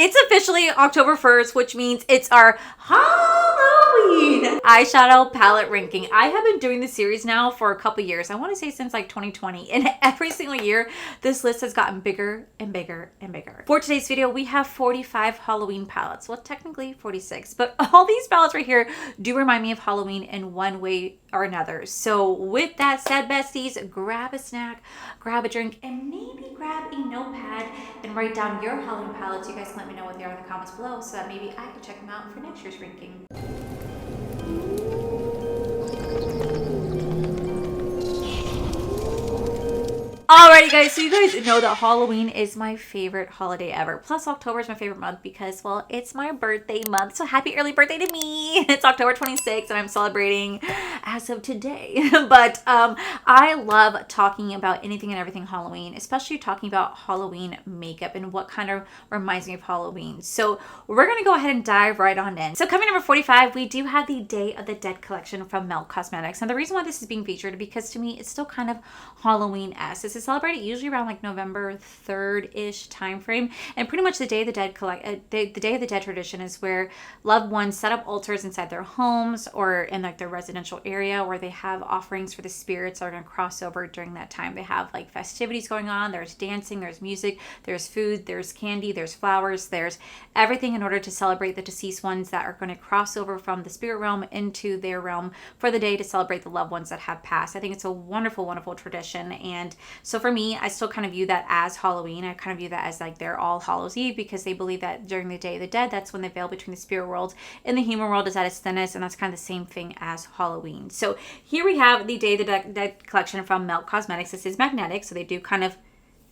It's officially October 1st, which means it's our Halloween eyeshadow palette ranking. I have been doing this series now for a couple years. I want to say since like 2020. And every single year, this list has gotten bigger and bigger and bigger. For today's video, we have 45 Halloween palettes. Well, technically 46. But all these palettes right here do remind me of Halloween in one way or another. So with that said, besties, grab a snack, grab a drink, and maybe grab a notepad and write down your Halloween palettes. You guys can let me know what they are in the comments below so that maybe I can check them out for next year's ranking. Alrighty guys, so you guys know that Halloween is my favorite holiday ever. Plus October is my favorite month because, well, it's my birthday month. So happy early birthday to me. It's October 26th and I'm celebrating as of today. But I love talking about anything and everything Halloween, especially talking about Halloween makeup and what kind of reminds me of Halloween. So we're going to go ahead and dive right on in. So coming number 45, we do have the Day of the Dead collection from Salem Cosmetics. And the reason why this is being featured is because to me, it's still kind of Halloween-esque. This is celebrated usually around like November 3rd-ish time frame, and pretty much the Day of the Dead the Day of the Dead tradition is where loved ones set up altars inside their homes or in like their residential area where they have offerings for the spirits that are going to cross over during that time. They have like festivities going on, there's dancing, there's music, there's food, there's candy, there's flowers, there's everything in order to celebrate the deceased ones that are going to cross over from the spirit realm into their realm for the day to celebrate the loved ones that have passed. I think it's a wonderful, wonderful tradition. And so for me, I still kind of view that as Halloween. I kind of view that as like their All Hallows Eve because they believe that during the Day of the Dead, that's when the veil between the spirit world and the human world is at its thinnest, and that's kind of the same thing as Halloween. So here we have the Day of the Dead collection from Salem Cosmetics. This is magnetic, so they do kind of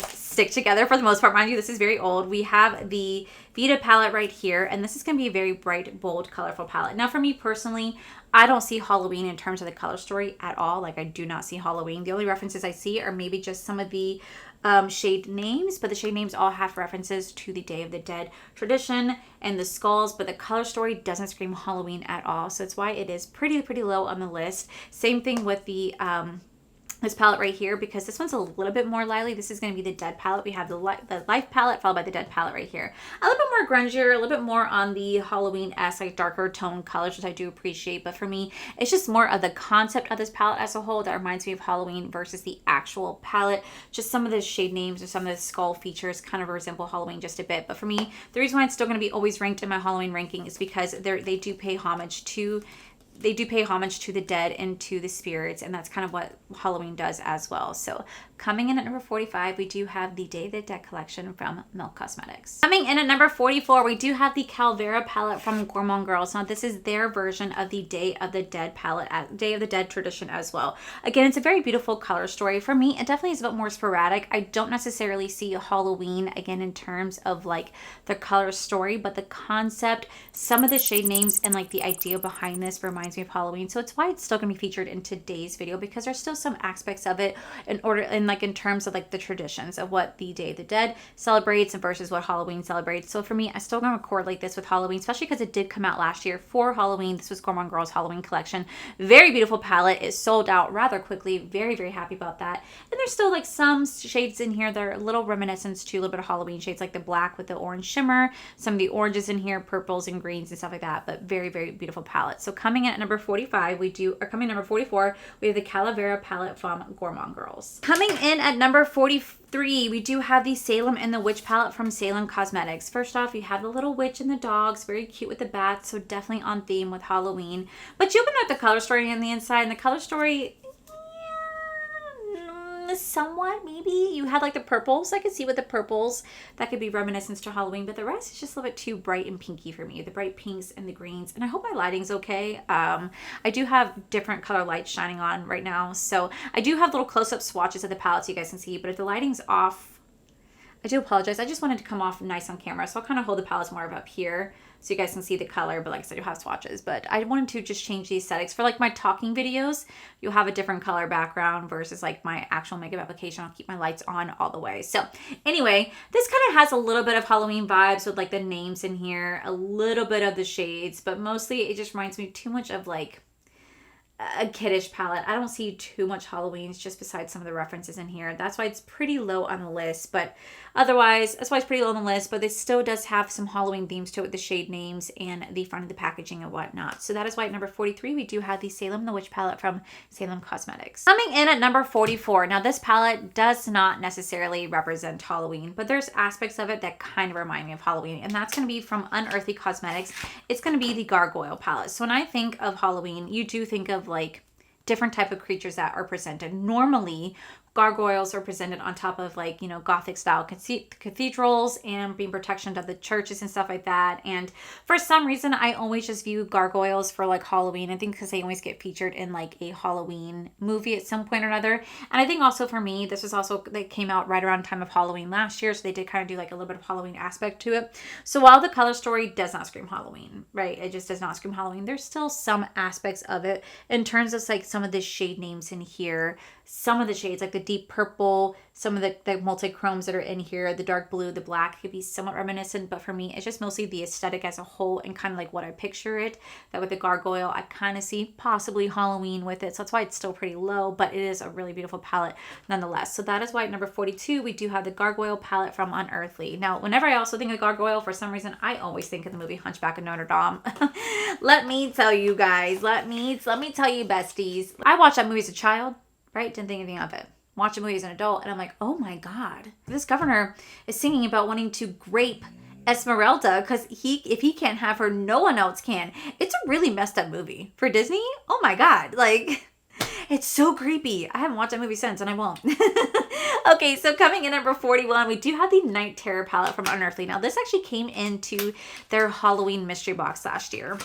stick together for the most part. Mind you, this is very old. We have the Vita palette right here, and this is going to be a very bright, bold, colorful palette. Now for me personally, I don't see Halloween in terms of the color story at all. Like I do not see Halloween. The only references I see are maybe just some of the shade names, but the shade names all have references to the Day of the Dead tradition and the skulls, but the color story doesn't scream Halloween at all. So that's why it is pretty low on the list. Same thing with the this palette right here, because this one's a little bit more lively. This is going to be the Dead palette. We have the Life palette followed by the Dead palette right here. A little bit more grungier, a little bit more on the Halloween-esque, like darker tone colors, which I do appreciate. But for me, it's just more of the concept of this palette as a whole that reminds me of Halloween versus the actual palette. Just some of the shade names or some of the skull features kind of resemble Halloween just a bit. But for me, the reason why it's still going to be always ranked in my Halloween ranking is because they do pay homage to the dead and to the spirits, and that's kind of what Halloween does as well. So coming in at number 45, we do have the Day of the Dead collection from Salem Cosmetics. Coming in at number 44, we do have the Calvera palette from Gourman Girls. Now this is their version of the Day of the Dead palette, Day of the Dead tradition as well. Again, it's a very beautiful color story. For me, it definitely is a bit more sporadic. I don't necessarily see Halloween again in terms of like the color story, but the concept, some of the shade names, and like the idea behind this reminds me of Halloween. So it's why it's still going to be featured in today's video, because there's still some aspects of it in terms of like the traditions of what the Day of the Dead celebrates versus what Halloween celebrates. So for me, I still gonna correlate this with Halloween, especially because it did come out last year for Halloween. This was Gourman Girls Halloween collection. Very beautiful palette. It sold out rather quickly. Very happy about that. And there's still like some shades in here that are a little reminiscent to a little bit of Halloween shades, like the black with the orange shimmer, some of the oranges in here, purples and greens and stuff like that, but very beautiful palette. So coming in at number 45, number 44, we have the Calavera palette from Gourman Girls. Coming in at number 43, we do have the Salem and the Witch palette from Salem Cosmetics. First off, you have the little witch and the dogs, very cute with the bats, so definitely on theme with Halloween. But you open up the color story on the inside, and the color story, somewhat maybe. You had like the purples. I could see with the purples that could be reminiscent to Halloween, but the rest is just a little bit too bright and pinky for me. The bright pinks and the greens. And I hope my lighting's okay. I do have different color lights shining on right now, so I do have little close-up swatches of the palette so you guys can see, but if the lighting's off, I do apologize. I just wanted to come off nice on camera, so I'll kind of hold the palettes more up here so you guys can see the color, but like I said, you'll have swatches. But I wanted to just change the aesthetics. For like my talking videos, you'll have a different color background versus like my actual makeup application. I'll keep my lights on all the way. So anyway, this kind of has a little bit of Halloween vibes with like the names in here, a little bit of the shades, but mostly it just reminds me too much of like a kiddish palette. I don't see too much Halloweens just besides some of the references in here. That's why it's pretty low on the list, but otherwise, that's why it's pretty low on the list, but it still does have some Halloween themes to it with the shade names and the front of the packaging and whatnot. So that is why at number 43, we do have the Salem the Witch palette from Salem Cosmetics. Coming in at number 44, now this palette does not necessarily represent Halloween, but there's aspects of it that kind of remind me of Halloween, and that's going to be from Unearthly Cosmetics. It's going to be the Gargoyle palette. So when I think of Halloween, you do think of like different type of creatures that are presented. Normally, gargoyles are presented on top of like, you know, Gothic style cathedrals and being protection of the churches and stuff like that. And for some reason, I always just view gargoyles for like Halloween. I think because they always get featured in like a Halloween movie at some point or another. And I think also for me, this was also, they came out right around time of Halloween last year. So they did kind of do like a little bit of Halloween aspect to it. So while the color story does not scream Halloween, right? It just does not scream Halloween. There's still some aspects of it in terms of like some of the shade names in here. Some of the shades, like the deep purple, some of the multi-chromes that are in here, the dark blue, the black, could be somewhat reminiscent, but for me, it's just mostly the aesthetic as a whole and kind of like what I picture it. That with the gargoyle, I kind of see possibly Halloween with it, so that's why it's still pretty low, but it is a really beautiful palette nonetheless. So that is why at number 42, we do have the Gargoyle palette from Unearthly. Now, whenever I also think of gargoyle, for some reason, I always think of the movie Hunchback of Notre Dame. Let me tell you guys, let me tell you besties. I watched that movie as a child. Right? Didn't think anything of it. Watch a movie as an adult, and I'm like, oh my God. This governor is singing about wanting to grape Esmeralda because if he can't have her, no one else can. It's a really messed up movie for Disney. Oh my God. Like, it's so creepy. I haven't watched that movie since, and I won't. Okay, so coming in at number 41, we do have the Night Terror palette from Unearthly. Now, this actually came into their Halloween mystery box last year.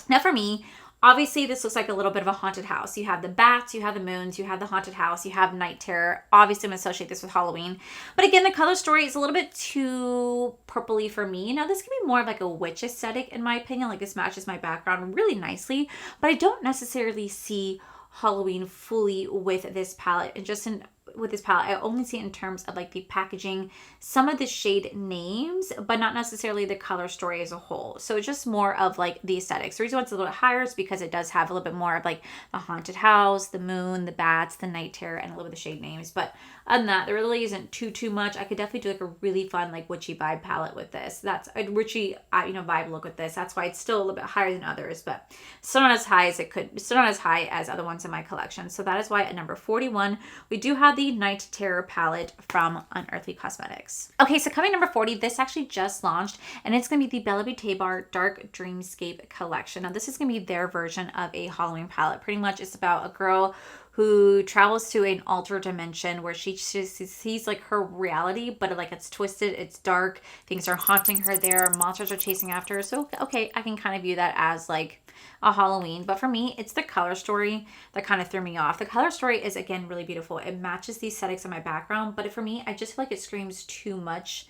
Now, for me, obviously, this looks like a little bit of a haunted house. You have the bats, you have the moons, you have the haunted house, you have night terror. Obviously, I'm going to associate this with Halloween. But again, the color story is a little bit too purpley for me. Now, this can be more of like a witch aesthetic, in my opinion. Like, this matches my background really nicely. But I don't necessarily see Halloween fully with this palette. And just with this palette, I only see it in terms of like the packaging, some of the shade names, but not necessarily the color story as a whole. So it's just more of like the aesthetics. The reason why it's a little bit higher is because it does have a little bit more of like the haunted house, the moon, the bats, the night terror, and a little bit of the shade names. But other than that, there really isn't too much. I could definitely do like a really fun like witchy vibe palette with this. That's a witchy vibe look with this. That's why it's still a little bit higher than others, but still not as high as it could, still not as high as other ones in my collection. So that is why at number 41, we do have the Night Terror palette from Unearthly Cosmetics. Okay, so coming number 40, this actually just launched, and it's going to be the Bella Beauté Dark Dreamscape collection. Now, this is going to be their version of a Halloween palette. Pretty much it's about a girl who travels to an altered dimension where she sees like her reality, but like it's twisted, it's dark, things are haunting her there, monsters are chasing after her. So, okay, I can kind of view that as like a Halloween, but for me, it's the color story that kind of threw me off. The color story is, again, really beautiful. It matches the aesthetics of my background, but for me, I just feel like it screams too much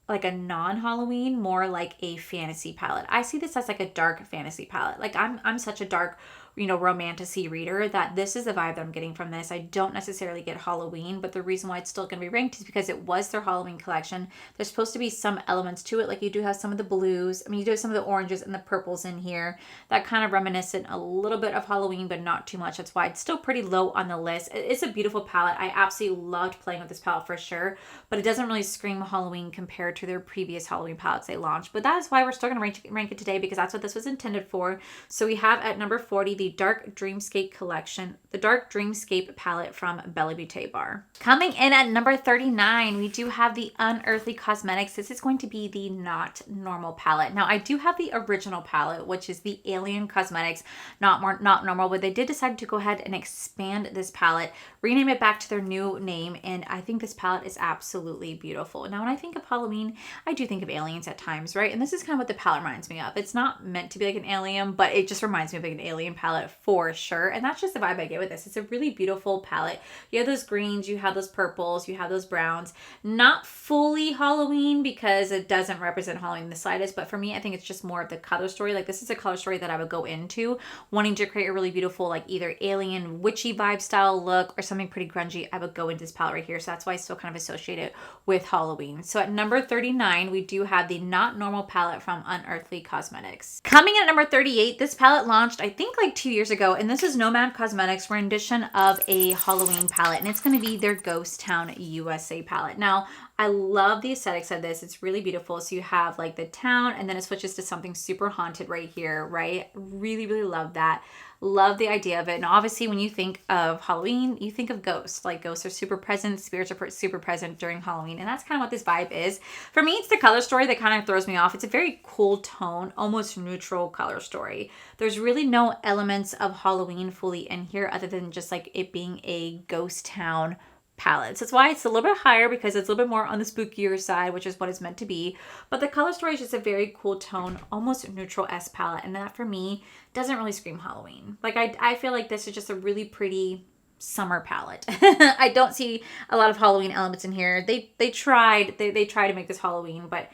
like a non-Halloween, more like a fantasy palette. I see this as like a dark fantasy palette. Like I'm such a dark, romantasy reader that this is the vibe that I'm getting from this. I don't necessarily get Halloween, but the reason why it's still going to be ranked is because it was their Halloween collection. There's supposed to be some elements to it. Like you do have some of the blues. I mean, you do have some of the oranges and the purples in here that kind of reminiscent a little bit of Halloween, but not too much. That's why it's still pretty low on the list. It's a beautiful palette. I absolutely loved playing with this palette for sure, but it doesn't really scream Halloween compared to their previous Halloween palettes they launched. But that is why we're still going to rank it today, because that's what this was intended for. So we have at number 40, the Dark Dreamscape collection, the Dark Dreamscape palette from Bella Beauté Bar. Coming in at number 39, we do have the Unearthly Cosmetics. This is going to be the Not Normal palette. Now, I do have the original palette, which is the Alien Cosmetics Not Normal, but they did decide to go ahead and expand this palette, rename it back to their new name, and I think this palette is absolutely beautiful. Now, when I think of Halloween, I do think of aliens at times, right? And this is kind of what the palette reminds me of. It's not meant to be like an alien, but it just reminds me of like an alien palette for sure. And that's just the vibe I get with this. It's a really beautiful palette. You have those greens, you have those purples, you have those browns. Not fully Halloween because it doesn't represent Halloween in the slightest, but for me, I think it's just more of the color story. Like this is a color story that I would go into wanting to create a really beautiful, like either alien witchy vibe style look or something pretty grungy. I would go into this palette right here. So that's why I still kind of associate it with Halloween. So at number 39, we do have the Not Normal palette from Unearthly Cosmetics. Coming in at number 38, this palette launched, I think like 2 years ago, and this is Nomad Cosmetics rendition of a Halloween palette, and it's going to be their Ghost Town USA palette. Now, I love the aesthetics of this. It's really beautiful. So you have like the town, and then it switches to something super haunted right here, right? Really, really love that. Love the idea of it. And obviously when you think of Halloween, you think of ghosts. Like ghosts are super present, spirits are super present during Halloween. And that's kind of what this vibe is. For me, it's the color story that kind of throws me off. It's a very cool tone, almost neutral color story. There's really no elements of Halloween fully in here other than just like it being a ghost town palette. So that's why it's a little bit higher, because it's a little bit more on the spookier side, which is what it's meant to be. But the color story is just a very cool tone, almost neutral-esque palette. And that for me doesn't really scream Halloween. Like I feel like this is just a really pretty summer palette. I don't see a lot of Halloween elements in here. They tried to make this Halloween, but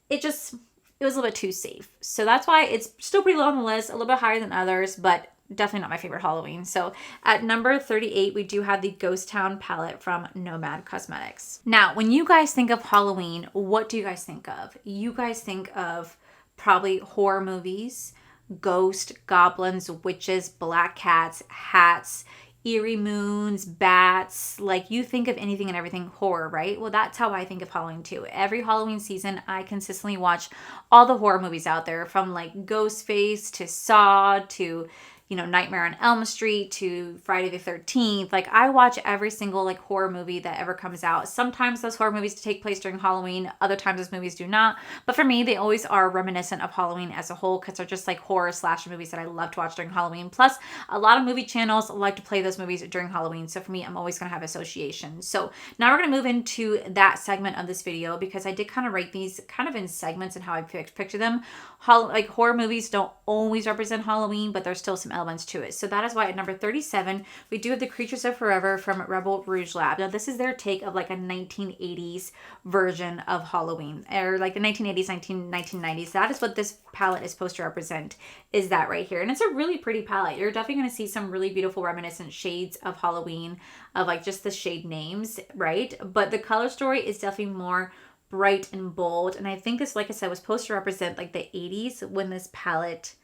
it was a little bit too safe. So that's why it's still pretty low on the list, a little bit higher than others, but definitely not my favorite Halloween. So at number 38, we do have the Ghost Town palette from Nomad Cosmetics. Now, when you guys think of Halloween, what do you guys think of? You guys think of probably horror movies, ghosts, goblins, witches, black cats, hats, eerie moons, bats. Like, you think of anything and everything horror, right? Well, that's how I think of Halloween too. Every Halloween season, I consistently watch all the horror movies out there, from like Ghostface to Saw to Nightmare on Elm Street to Friday the 13th. Like, I watch every single like horror movie that ever comes out. Sometimes those horror movies take place during Halloween. Other times those movies do not. But for me, they always are reminiscent of Halloween as a whole, because they're just like horror slasher movies that I love to watch during Halloween. Plus, a lot of movie channels like to play those movies during Halloween. So for me, I'm always going to have association. So now we're going to move into that segment of this video, because I did kind of rate these kind of in segments and how I picture them. Like, horror movies don't always represent Halloween, but there's still some elements to it. So that is why at number 37, we do have the Creatures of Forever from Rebel Rouge Lab. Now, this is their take of like a 1980s version of Halloween, or like the 1980s, 1990s. That is what this palette is supposed to represent, is that right here. And it's a really pretty palette. You're definitely going to see some really beautiful reminiscent shades of Halloween, of like just the shade names, right? But the color story is definitely more bright and bold. And I think this, like I said, was supposed to represent like the 80s, when this palette,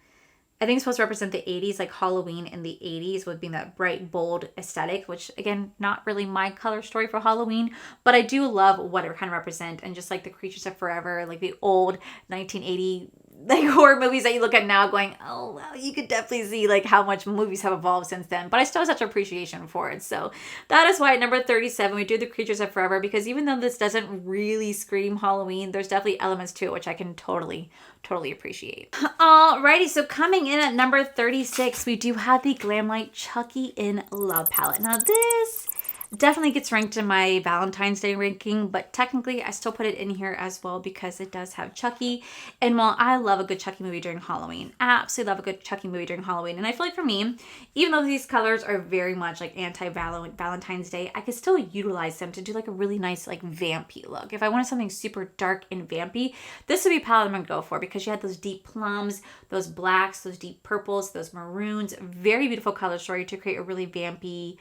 I think it's supposed to represent the 80s, like Halloween in the 80s would be that bright, bold aesthetic, which again, not really my color story for Halloween, but I do love what it kind of represent. And just like the Creatures of Forever, like the old 1980 like horror movies that you look at now going, oh wow, you could definitely see like how much movies have evolved since then. But I still have such appreciation for it. So that is why at number 37, we do the Creatures of Forever, because even though this doesn't really scream Halloween, there's definitely elements to it which I can totally appreciate. Alrighty, so coming in at number 36, we do have the Glamlight Chucky in Love palette. Now this definitely gets ranked in my Valentine's Day ranking, but technically I still put it in here as well because it does have Chucky. And while I love a good Chucky movie during Halloween, absolutely love a good Chucky movie during Halloween, and I feel like for me, even though these colors are very much like anti-Valentine's Day, I could still utilize them to do like a really nice like vampy look. If I wanted something super dark and vampy, this would be a palette I'm gonna go for, because you had those deep plums, those blacks, those deep purples, those maroons, very beautiful color story to create a really vampy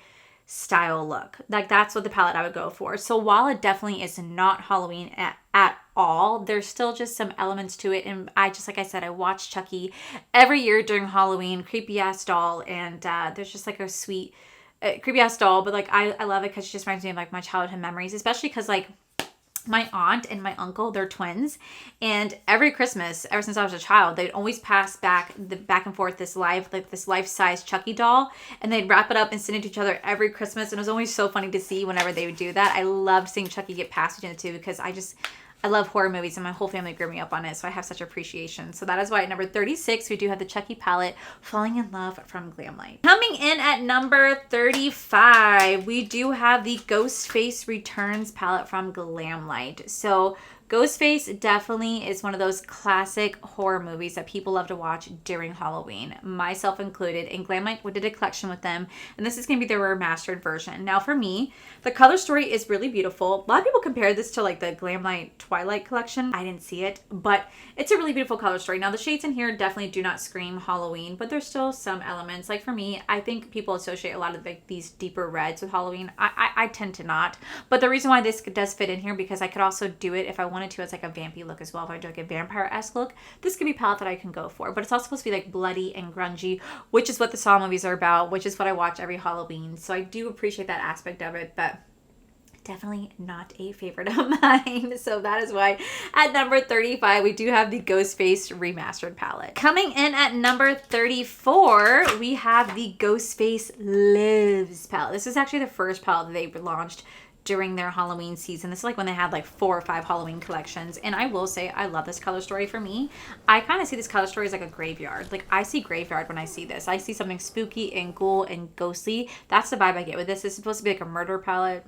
style look. Like, that's what the palette I would go for. So while it definitely is not Halloween at all, there's still just some elements to it. And I just, like I said, I watch Chucky every year during Halloween, creepy ass doll, and there's just like a sweet creepy ass doll, but like I love it because she just reminds me of like my childhood memories, especially because like my aunt and my uncle, they're twins, and every Christmas, ever since I was a child, they'd always pass back and forth this life-size Chucky doll, and they'd wrap it up and send it to each other every Christmas, and it was always so funny to see whenever they would do that. I loved seeing Chucky get passed between the two, because I love horror movies, and my whole family grew me up on it, so I have such appreciation. So that is why at number 36, we do have the Chucky palette, Falling in Love from Glamlight. Coming in at number 35, we do have the Ghostface Returns palette from Glamlight. So Ghostface definitely is one of those classic horror movies that people love to watch during Halloween, myself included, and Glamlight did a collection with them, and this is going to be their remastered version. Now for me, the color story is really beautiful. A lot of people compare this to like the Glamlight Twilight collection. I didn't see it, but it's a really beautiful color story. Now the shades in here definitely do not scream Halloween, but there's still some elements. Like for me, I think people associate a lot of like these deeper reds with Halloween. I tend to not, but the reason why this does fit in here, because I could also do it if I wanted wanted to as like a vampy look as well, if I do like a vampire-esque look, this could be a palette that I can go for. But it's also supposed to be like bloody and grungy, which is what the Saw movies are about, which is what I watch every Halloween. So I do appreciate that aspect of it, but definitely not a favorite of mine. So that is why at number 35, we do have the Ghostface Remastered palette. Coming in at number 34, we have the Ghostface Lives palette. This is actually the first palette that they launched during their Halloween season. This is like when they had like 4 or 5 Halloween collections. And I will say, I love this color story. For me, I kind of see this color story as like a graveyard. Like I see graveyard when I see this. I see something spooky and ghoul and ghostly. That's the vibe I get with this. It's supposed to be like a murder palette.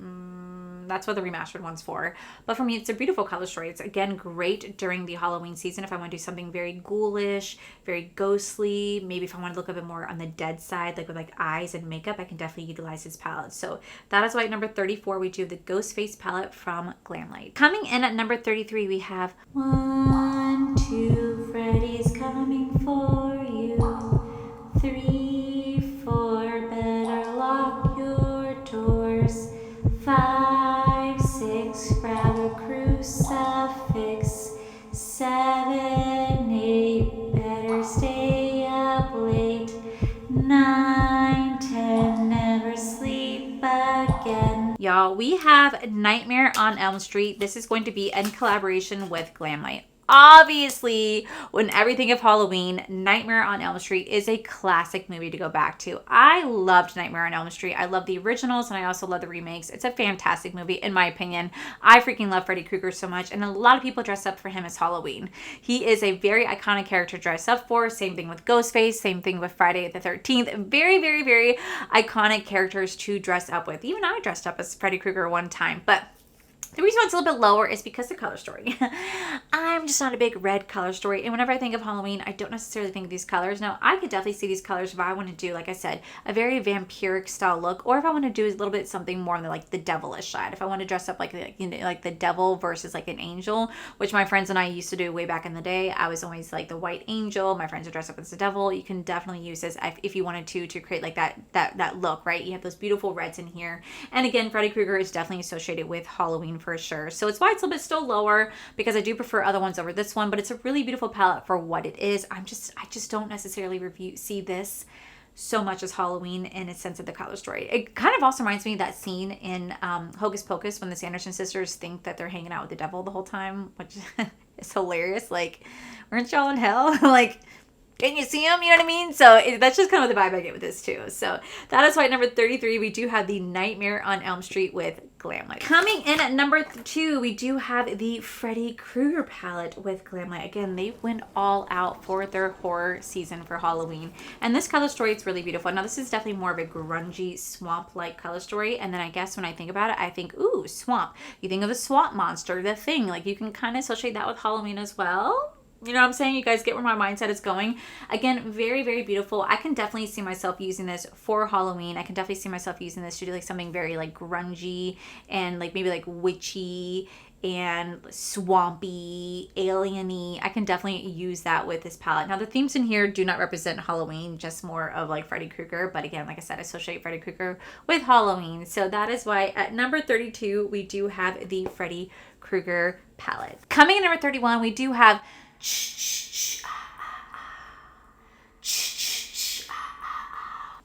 That's what the remastered one's for. But for me, it's a beautiful color story. It's, again, great during the Halloween season if I want to do something very ghoulish, very ghostly. Maybe if I want to look a bit more on the dead side, like with like eyes and makeup, I can definitely utilize this palette. So that is why at number 34, we do the Ghostface palette from Glamlight. Coming in at number 33, we have 1, 2, Freddy's coming for you. 3, 4, better lock your doors. 5, 6, grab a crucifix. 7, 8, better stay up late. 9, 10, never sleep again. Y'all, we have Nightmare on Elm Street. This is going to be in collaboration with Glamlight. Obviously, when everything of Halloween, Nightmare on Elm Street is a classic movie to go back to. I loved Nightmare on Elm Street. I love the originals and I also love the remakes. It's a fantastic movie in my opinion. I freaking love Freddy Krueger so much, and a lot of people dress up for him as Halloween. He is a very iconic character to dress up for. Same thing with Ghostface, same thing with Friday the 13th. Very, very, very iconic characters to dress up with. Even I dressed up as Freddy Krueger one time, but the reason why it's a little bit lower is because the color story. I'm just not a big red color story. And whenever I think of Halloween, I don't necessarily think of these colors. Now, I could definitely see these colors if I want to do, like I said, a very vampiric style look. Or if I want to do a little bit something more on the, like the devilish side. If I want to dress up like, you know, like the devil versus like an angel, which my friends and I used to do way back in the day. I was always like the white angel. My friends would dress up as the devil. You can definitely use this if you wanted to create like that look, right? You have those beautiful reds in here. And again, Freddy Krueger is definitely associated with Halloween for sure. So it's why it's a little bit still lower, because I do prefer other ones over this one, but it's a really beautiful palette for what it is. I just don't necessarily see this so much as Halloween in a sense of the color story. It kind of also reminds me of that scene in Hocus Pocus when the Sanderson sisters think that they're hanging out with the devil the whole time, which is hilarious. Like, weren't y'all in hell? Like, didn't you see him? You know what I mean? So that's just kind of the vibe I get with this too. So that is why at number 33, we do have the Nightmare on Elm Street with Glamlight. Coming in at number 2, we do have the Freddy Krueger palette with Glamlight. Again, they went all out for their horror season for Halloween. And this color story is really beautiful. Now, this is definitely more of a grungy, swamp-like color story. And then I guess when I think about it, I think, ooh, swamp. You think of the swamp monster, the thing. Like, you can kind of associate that with Halloween as well. You know what I'm saying? You guys get where my mindset is going. Again, very, very beautiful. I can definitely see myself using this for Halloween. I can definitely see myself using this to do like something very like grungy and like maybe like witchy and swampy, alien-y. I can definitely use that with this palette. Now, the themes in here do not represent Halloween, just more of like Freddy Krueger. But again, like I said, I associate Freddy Krueger with Halloween. So that is why at number 32, we do have the Freddy Krueger palette. Coming in number 31, we do have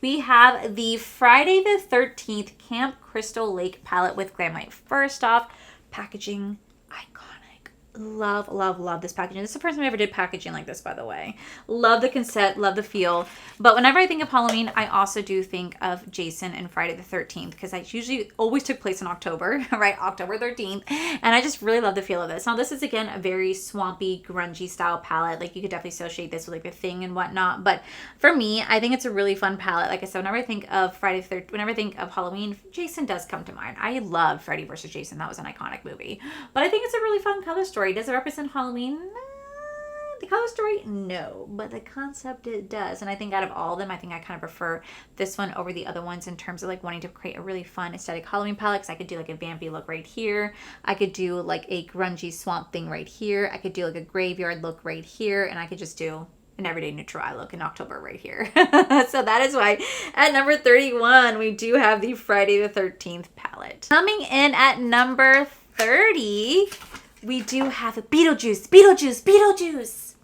we have the Friday the 13th Camp Crystal Lake palette with Glamlight. First off, packaging, iconic. Love, love, love this packaging. This is the first time I ever did packaging like this, by the way. Love the concept, love the feel. But whenever I think of Halloween, I also do think of Jason and Friday the 13th, because I usually always took place in October, right? October 13th. And I just really love the feel of this. Now, this is, again, a very swampy, grungy style palette. Like, you could definitely associate this with, like, The Thing and whatnot. But for me, I think it's a really fun palette. Like I said, whenever I think of whenever I think of Halloween, Jason does come to mind. I love Freddy vs. Jason. That was an iconic movie. But I think it's a really fun color story. Does it represent Halloween? The color story? No. But the concept, it does. And I think out of all of them, I think I kind of prefer this one over the other ones in terms of like wanting to create a really fun aesthetic Halloween palette. Because I could do like a vampy look right here. I could do like a grungy swamp thing right here. I could do like a graveyard look right here. And I could just do an everyday neutral eye look in October right here. So that is why at number 31, we do have the Friday the 13th palette. Coming in at number 30, we do have a Beetlejuice.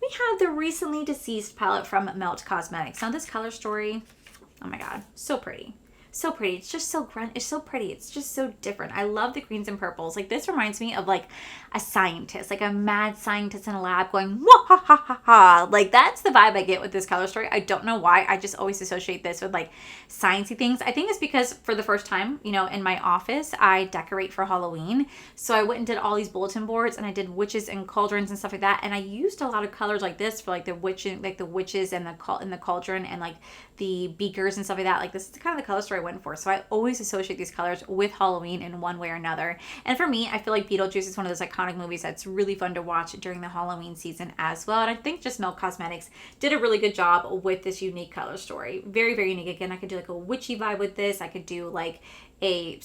We have the recently deceased palette from Melt Cosmetics. Now this color story, oh my god, so pretty. So pretty. It's just so it's so pretty. It's just so different. I love the greens and purples. Like this reminds me of like a scientist, like a mad scientist in a lab going wah ha ha ha ha. Like that's the vibe I get with this color story. I don't know why. I just always associate this with like sciencey things. I think it's because for the first time, you know, in my office, I decorate for Halloween. So I went and did all these bulletin boards and I did witches and cauldrons and stuff like that. And I used a lot of colors like this for like the witches and the cauldron and like the beakers and stuff like that. Like this is kind of the color story I went for. So I always associate these colors with Halloween in one way or another. And for me, I feel like Beetlejuice is one of those iconic movies that's really fun to watch during the Halloween season as well. And I think just Melt Cosmetics did a really good job with this unique color story. Very, very unique. Again, I could do like a witchy vibe with this. I could do like a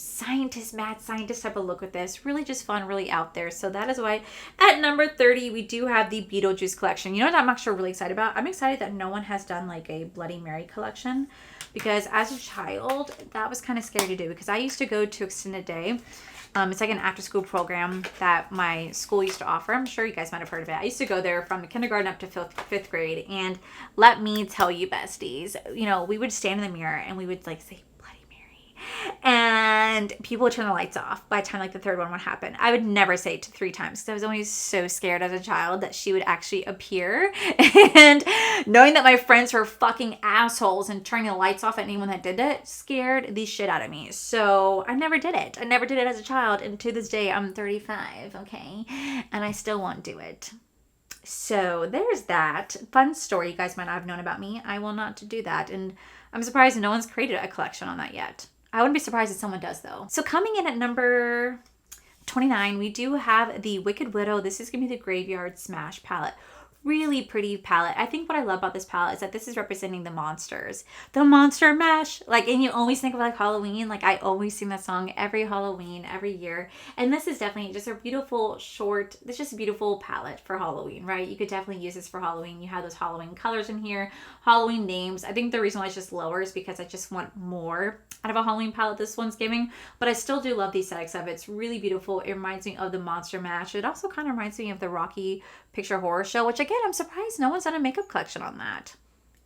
mad scientist type of look with this. Really just fun, really out there. So that is why at number 30, we do have the Beetlejuice collection. You know what I'm actually really excited about? I'm excited that no one has done like a Bloody Mary collection because as a child, that was kind of scary to do because I used to go to Extended Day. It's like an after-school program that my school used to offer. I'm sure you guys might have heard of it. I used to go there from kindergarten up to fifth grade. And let me tell you, besties, you know, we would stand in the mirror and we would like say, and people would turn the lights off by the time like the third one would happen. I would never say it to 3 times because I was always so scared as a child that she would actually appear. And knowing that my friends were fucking assholes and turning the lights off at anyone that did it scared the shit out of me. So I never did it. I never did it as a child. And to this day, I'm 35, okay? And I still won't do it. So there's that. Fun story you guys might not have known about me. I will not do that. And I'm surprised no one's created a collection on that yet. I wouldn't be surprised if someone does though. So coming in at number 29, we do have the Wicked Widow. This is going to be the Graveyard Smash palette. Really pretty palette. I think what I love about this palette is that this is representing the monsters. The Monster Mash. Like, and you always think of like Halloween. Like I always sing that song every Halloween, every year. And this is definitely just a beautiful short, it's just a beautiful palette for Halloween, right? You could definitely use this for Halloween. You have those Halloween colors in here, Halloween names. I think the reason why it's just lower is because I just want more out of a Halloween palette this one's giving. But I still do love the aesthetics of it. It's really beautiful. It reminds me of the Monster Mash. It also kind of reminds me of the Rocky Picture Horror Show, which again, I'm surprised no one's done a makeup collection on that.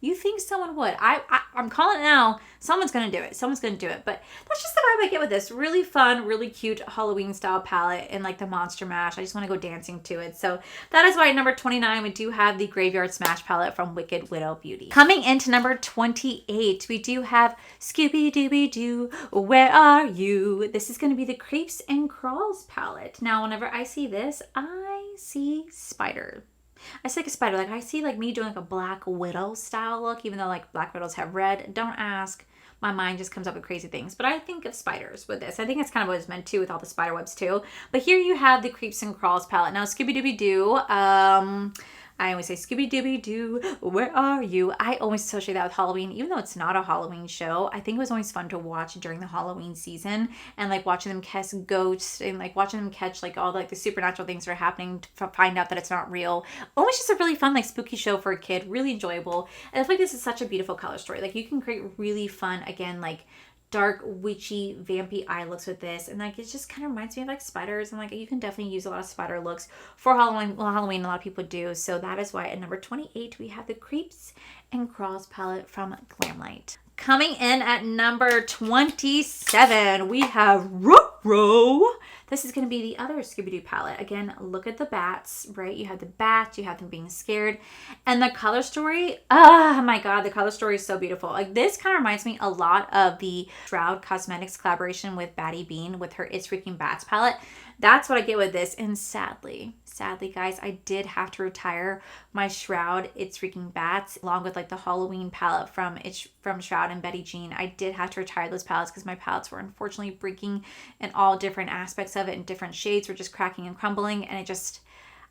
You think someone would. I'm calling it now. Someone's going to do it. Someone's going to do it. But that's just the vibe I get with this. Really fun, really cute Halloween style palette and like the Monster Mash. I just want to go dancing to it. So that is why at number 29, we do have the Graveyard Smash palette from Wicked Widow Beauty. Coming into number 28, we do have Scooby-Doo, Where Are You? This is going to be the Creeps and Crawls palette. Now, whenever I see this, I see spider. I see like a spider. Like I see like me doing like a Black Widow style look, even though like Black Widows have red. Don't ask. My mind just comes up with crazy things. But I think of spiders with this. I think it's kind of what it's meant to with all the spider webs too. But here you have the Creeps and Crawls palette. Now Scooby-Doo, I always say Scooby-Doo, where are you? I always associate that with Halloween, even though it's not a Halloween show. I think it was always fun to watch during the Halloween season and like watching them catch ghosts and like watching them catch like all like the supernatural things that are happening to find out that it's not real. Always just a really fun like spooky show for a kid, really enjoyable. And I feel like this is such a beautiful color story. Like you can create really fun, again, like dark, witchy, vampy eye looks with this. And like it just kind of reminds me of like spiders. And like you can definitely use a lot of spider looks for Halloween. Well, Halloween, a lot of people do. So that is why at number 28, we have the Creeps and Crawls palette from Glamlight. Coming in at number 27, we have Ruh-Roh. This is going to be the other Scooby-Doo palette. Again, look at the bats, right? You have the bats, you have them being scared. And the color story, oh my God, the color story is so beautiful. Like this kind of reminds me a lot of the Shroud Cosmetics collaboration with Batty Bean with her It's Freaking Bats palette. That's what I get with this. And sadly, guys, I did have to retire my Shroud It's Freaking Bats along with like the Halloween palette from Shroud and Betty Jean. I did have to retire those palettes because my palettes were unfortunately breaking in all different aspects of it, and different shades were just cracking and crumbling, and it just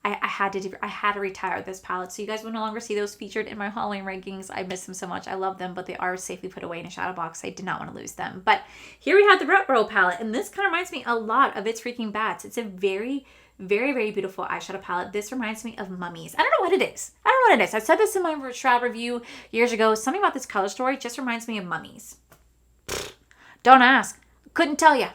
I had to retire this palette. So you guys will no longer see those featured in my Halloween rankings. I miss them so much. I love them, but they are safely put away in a shadow box. I did not want to lose them. But here we have the Ruh-Roh palette, and this kind of reminds me a lot of It's Freaking Bats. It's a very, very, very beautiful eyeshadow palette. This reminds me of mummies. I don't know what it is. I said this in my Shroud review years ago. Something about this color story just reminds me of mummies. Don't ask. Couldn't tell you.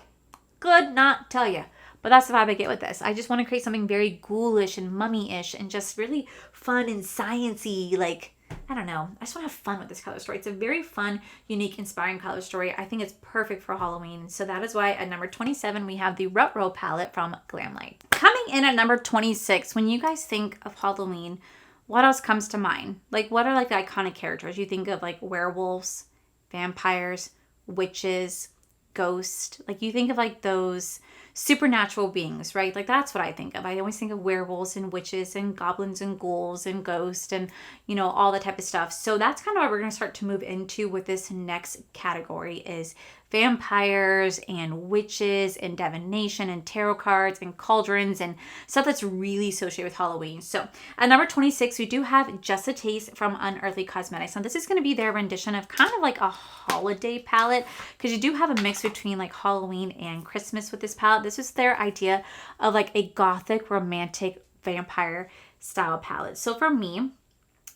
Could not tell you. But that's the vibe I get with this. I just want to create something very ghoulish and mummy-ish and just really fun and science-y, like, I don't know. I just want to have fun with this color story. It's a very fun, unique, inspiring color story. I think it's perfect for Halloween. So that is why at number 27, we have the Rut-Row palette from Glamlight. Coming in at number 26, when you guys think of Halloween, what else comes to mind? Like, what are like the iconic characters? You think of like werewolves, vampires, witches, ghosts. Like, you think of like those supernatural beings, right? Like, that's what I think of. I always think of werewolves and witches and goblins and ghouls and ghosts and, you know, all that type of stuff. So that's kind of what we're going to start to move into with this next category is vampires and witches and divination and tarot cards and cauldrons and stuff that's really associated with Halloween. So at number 26, we do have Just a Taste from Unearthly Cosmetics. Now this is going to be their rendition of kind of like a holiday palette because you do have a mix between like Halloween and Christmas with this palette. This is their idea of like a gothic romantic vampire style palette. So for me,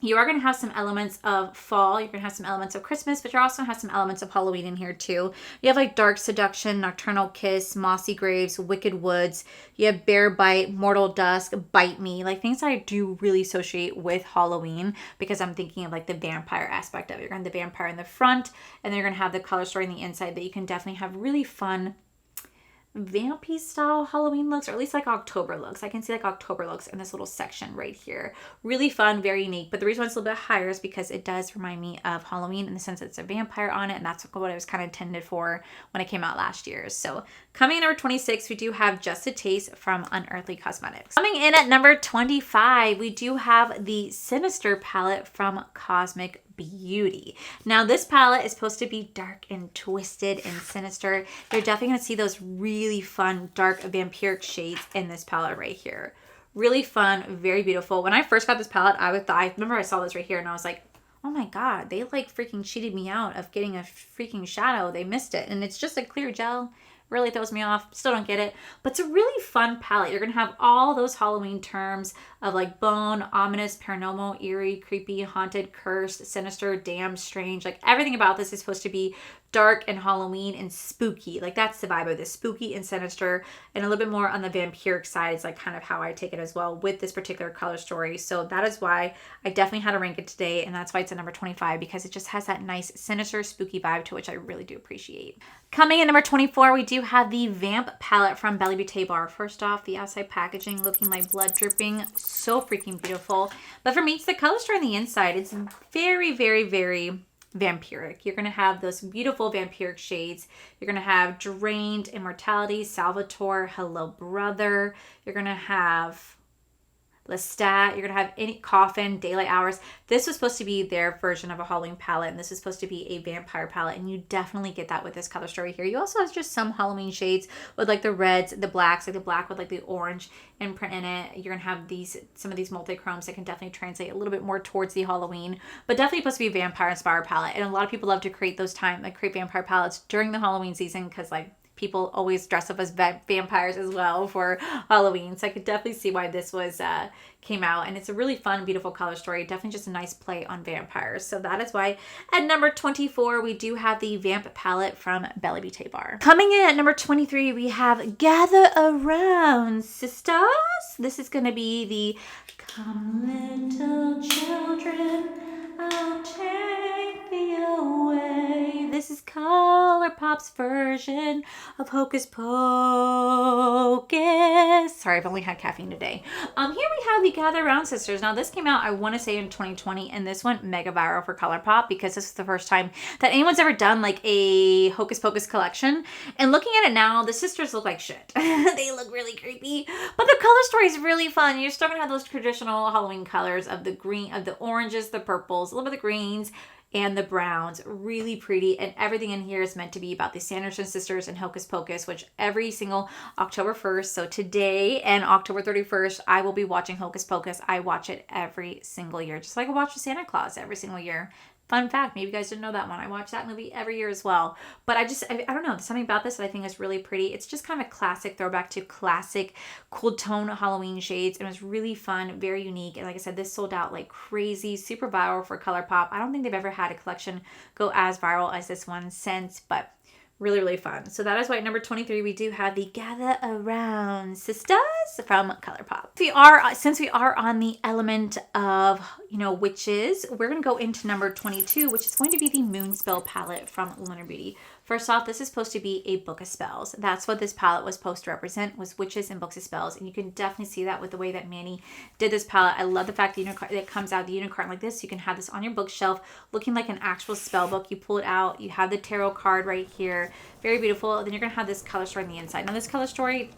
you are going to have some elements of fall. You're going to have some elements of Christmas, but you're also going to have some elements of Halloween in here too. You have like Dark Seduction, Nocturnal Kiss, Mossy Graves, Wicked Woods. You have Bear Bite, Mortal Dusk, Bite Me. Like things that I do really associate with Halloween because I'm thinking of like the vampire aspect of it. You're going to have the vampire in the front and then you're going to have the color story on the inside that you can definitely have really fun vampy style Halloween looks, or at least like October looks. I can see like October looks in this little section right here. Really fun, very unique. But the reason why it's a little bit higher is because it does remind me of Halloween in the sense that it's a vampire on it, and that's what it was kind of intended for when it came out last year. So coming in at number 26, we do have Just a Taste from Unearthly Cosmetics. Coming in at number 25, we do have the Sinister palette from Cosmic Beauty. Now this palette is supposed to be dark and twisted and sinister. You're definitely going to see those really fun dark vampiric shades in this palette right here. Really fun, very beautiful. When I first got this palette, I remember I saw this right here and I was like, oh my god, they like freaking cheated me out of getting a freaking shadow. They missed it. And it's just a clear gel. Really throws me off. Still don't get it. But it's a really fun palette. You're going to have all those Halloween terms of like bone, ominous, paranormal, eerie, creepy, haunted, cursed, sinister, damned, strange. Like everything about this is supposed to be dark and Halloween and spooky. Like that's the vibe of this, spooky and sinister, and a little bit more on the vampiric side is like kind of how I take it as well with this particular color story. So that is why I definitely had to rank it today, and that's why it's at number 25 because it just has that nice sinister, spooky vibe to which I really do appreciate. Coming in number 24, we do have the Vamp palette from Belle Beauté Bar. First off, the outside packaging looking like blood dripping. So freaking beautiful. But for me, it's the color story on the inside. It's very, very, very vampiric. You're going to have those beautiful vampiric shades. You're going to have Drained, Immortality, Salvatore, Hello Brother. You're going to have Lestat. You're going to have any Coffin, Daylight Hours. This was supposed to be their version of a Halloween palette, and this is supposed to be a vampire palette, and you definitely get that with this color story here. You also have just some Halloween shades with like the reds, the blacks, like the black with like the orange imprint in it. You're going to have some of these multi-chromes that can definitely translate a little bit more towards the Halloween, but definitely supposed to be a vampire inspired palette. And a lot of people love to create create vampire palettes during the Halloween season because like people always dress up as vampires as well for Halloween. So I could definitely see why this was came out. And it's a really fun, beautiful color story. Definitely just a nice play on vampires. So that is why at number 24, we do have the Vamp palette from Belle Beauté Bar. Coming in at number 23, we have Gather Around, Sisters. This is going to be the Come Little Children, I'll take thee away. This is ColourPop's version of Hocus Pocus. Sorry, I've only had caffeine today. Here we have the Gather Around Sisters. Now this came out, I want to say in 2020, and this went mega viral for ColourPop because this is the first time that anyone's ever done like a Hocus Pocus collection. And looking at it now, the sisters look like shit. They look really creepy, but the color story is really fun. You're still gonna have those traditional Halloween colors of the green, of the oranges, the purples, a little bit of the greens, and the browns. Really pretty, and everything in here is meant to be about the Sanderson sisters and Hocus Pocus, which every single October 1st, so today and October 31st, I will be watching Hocus Pocus. I watch it every single year, just like I watch Santa Claus every single year. Fun fact, maybe you guys didn't know that one. I watch that movie every year as well. But I don't know, there's something about this that I think is really pretty. It's just kind of a classic throwback to classic cool tone Halloween shades. It was really fun, very unique. And like I said, this sold out like crazy, super viral for ColourPop. I don't think they've ever had a collection go as viral as this one since, but Really, really fun. So that is why at number 23 we do have the Gather Around Sisters from ColourPop. Since we are on the element of, you know, witches, we're going to go into number 22, which is going to be the Moonspell palette from Lunar Beauty. First off, this is supposed to be a book of spells. That's what this palette was supposed to represent, was witches and books of spells. And you can definitely see that with the way that Manny did this palette. I love the fact that it comes out the unicorn like this. You can have this on your bookshelf looking like an actual spell book. You pull it out. You have the tarot card right here. Very beautiful. Then you're going to have this color story on the inside. Now this color story,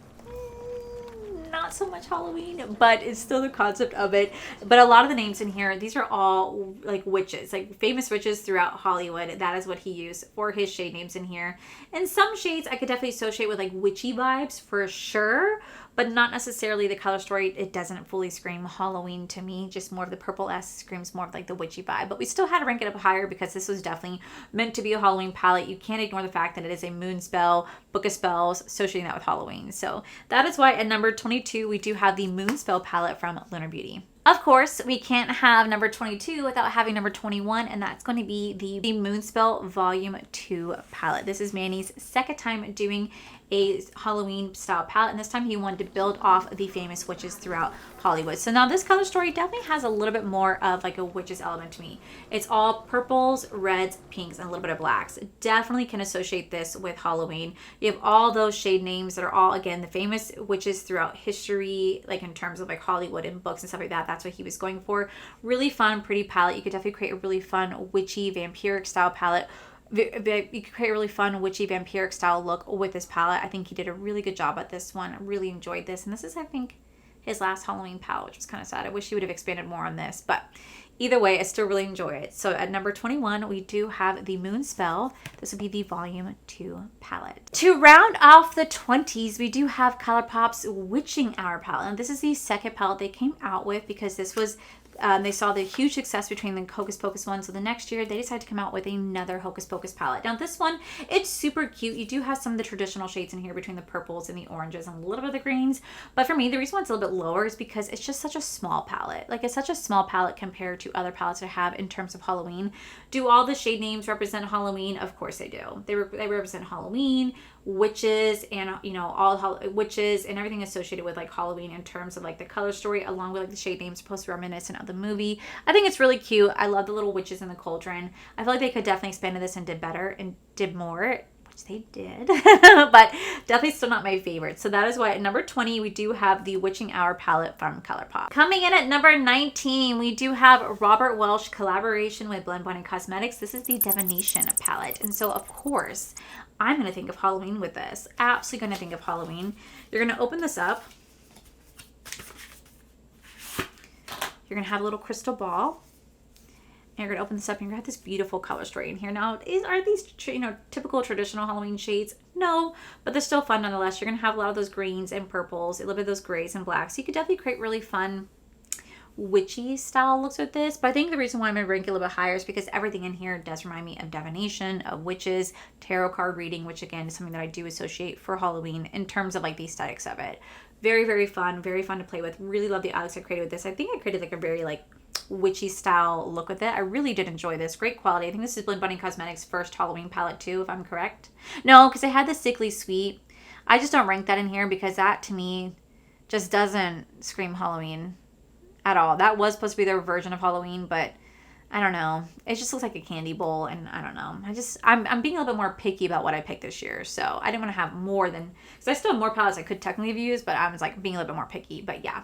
not so much Halloween, but it's still the concept of it. But a lot of the names in here, these are all like witches, like famous witches throughout Hollywood. That is what he used for his shade names in here. And some shades I could definitely associate with like witchy vibes for sure, but not necessarily the color story. It doesn't fully scream Halloween to me. Just more of the purple-esque screams more of like the witchy vibe. But we still had to rank it up higher because this was definitely meant to be a Halloween palette. You can't ignore the fact that it is a moon spell, book of spells, associating that with Halloween. So that is why at number 22, we do have the Moonspell palette from Lunar Beauty. Of course, we can't have number 22 without having number 21, and that's going to be the Moonspell Volume 2 palette. This is Manny's second time doing a Halloween style palette, and this time he wanted to build off the famous witches throughout Hollywood. So now this color story definitely has a little bit more of like a witches element to me. It's all purples, reds, pinks, and a little bit of blacks. Definitely can associate this with Halloween. You have all those shade names that are all, again, the famous witches throughout history, like in terms of like Hollywood and books and stuff like that. That's what he was going for. Really fun, pretty palette. You could definitely create a really fun witchy vampiric style palette. You could create a really fun witchy vampiric style look with this palette. I think he did a really good job at this one. I really enjoyed this. And this is, I think, his last Halloween palette, which was kind of sad. I wish he would have expanded more on this. But either way, I still really enjoy it. So at number 21, we do have the Moonspell. This will be the Volume 2 palette. To round off the 20s, we do have ColourPop's Witching Hour palette. And this is the second palette they came out with because this was they saw the huge success between the Hocus Pocus one. So the next year, they decided to come out with another Hocus Pocus palette. Now, this one, it's super cute. You do have some of the traditional shades in here between the purples and the oranges and a little bit of the greens. But for me, the reason why it's a little bit lower is because it's just such a small palette. Like, it's such a small palette compared to other palettes I have in terms of Halloween. Do all the shade names represent Halloween? Of course they do. They represent Halloween, witches, and, you know, all witches and everything associated with like Halloween in terms of like the color story, along with like the shade names supposed to be reminiscent of the movie. I think it's really cute. I love the little witches in the cauldron. I feel like they could definitely expand this and did better and did more, which they did, but definitely still not my favorite. So that is why at number 20, we do have the Witching Hour palette from ColourPop. Coming in at number 19, we do have Robert Welsh collaboration with Gourman Cosmetics. This is the Devonation palette. And so, of course, I'm going to think of Halloween with this. Absolutely going to think of Halloween. You're going to open this up. You're going to have a little crystal ball. And you're going to open this up and you're going to have this beautiful color story in here. Now, are these, you know, typical traditional Halloween shades? No, but they're still fun nonetheless. You're going to have a lot of those greens and purples, a little bit of those grays and blacks. So you could definitely create really fun witchy style looks with this. But I think the reason why I'm going to rank it a little bit higher is because everything in here does remind me of divination, of witches, tarot card reading, which again is something that I do associate for Halloween in terms of like the aesthetics of it. Very, very fun to play with. Really love the eyes I created with this. I think I created like a very like witchy style look with it. I really did enjoy this. Great quality. I think this is Gourman Cosmetics' first Halloween palette too, if I'm correct. No, because I had the Sickly Sweet. I just don't rank that in here because that to me just doesn't scream Halloween at all. That was supposed to be their version of Halloween, but I don't know. It just looks like a candy bowl, and I don't know. I'm being a little bit more picky about what I picked this year, so I didn't want to have more than, because I still have more palettes I could technically have used, but I was like being a little bit more picky. But yeah,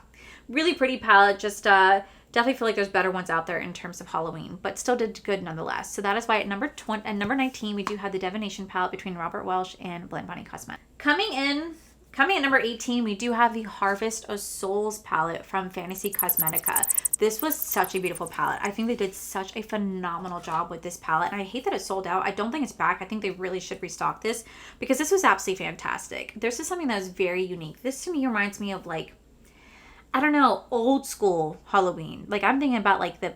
really pretty palette. Just definitely feel like there's better ones out there in terms of Halloween, but still did good nonetheless. So that is why at number number 19, we do have the Devonation palette between Robert Welsh and Gourman Cosmetics. Coming at number 18, we do have the Harvest of Souls palette from Fantasy Cosmetica. This was such a beautiful palette. I think they did such a phenomenal job with this palette. And I hate that it sold out. I don't think it's back. I think they really should restock this because this was absolutely fantastic. This is something that was very unique. This to me reminds me of like, I don't know, old school Halloween. Like I'm thinking about like the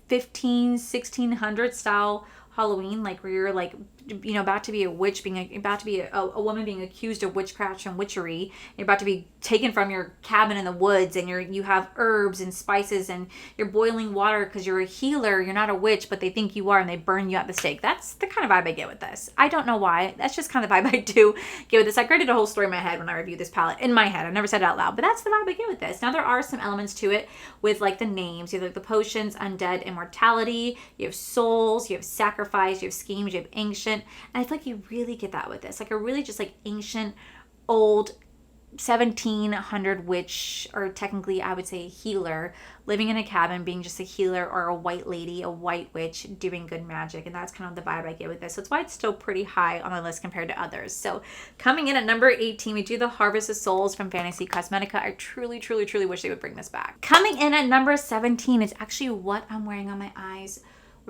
1600 style Halloween, like where you're like, you know, about to be a witch, about to be a woman being accused of witchcraft and witchery. You're about to be taken from your cabin in the woods, and you have herbs and spices, and you're boiling water because you're a healer. You're not a witch, but they think you are, and they burn you at the stake. That's the kind of vibe I get with this. I don't know why. That's just kind of the vibe I do get with this. I created a whole story in my head when I reviewed this palette. In my head, I never said it out loud, but that's the vibe I get with this. Now there are some elements to it with like the names. You have like the potions, undead, immortality. You have souls. You have sacrifice. You have schemes. You have ancient. And I feel like you really get that with this. Like a really just like ancient, old 1700 witch, or technically I would say a healer, living in a cabin, being just a healer, or a white lady, a white witch doing good magic. And that's kind of the vibe I get with this. So that's why it's still pretty high on my list compared to others. So coming in at number 18, we do the Harvest of Souls from Fantasy Cosmetica. I truly, truly, truly wish they would bring this back. Coming in at number 17 is actually what I'm wearing on my eyes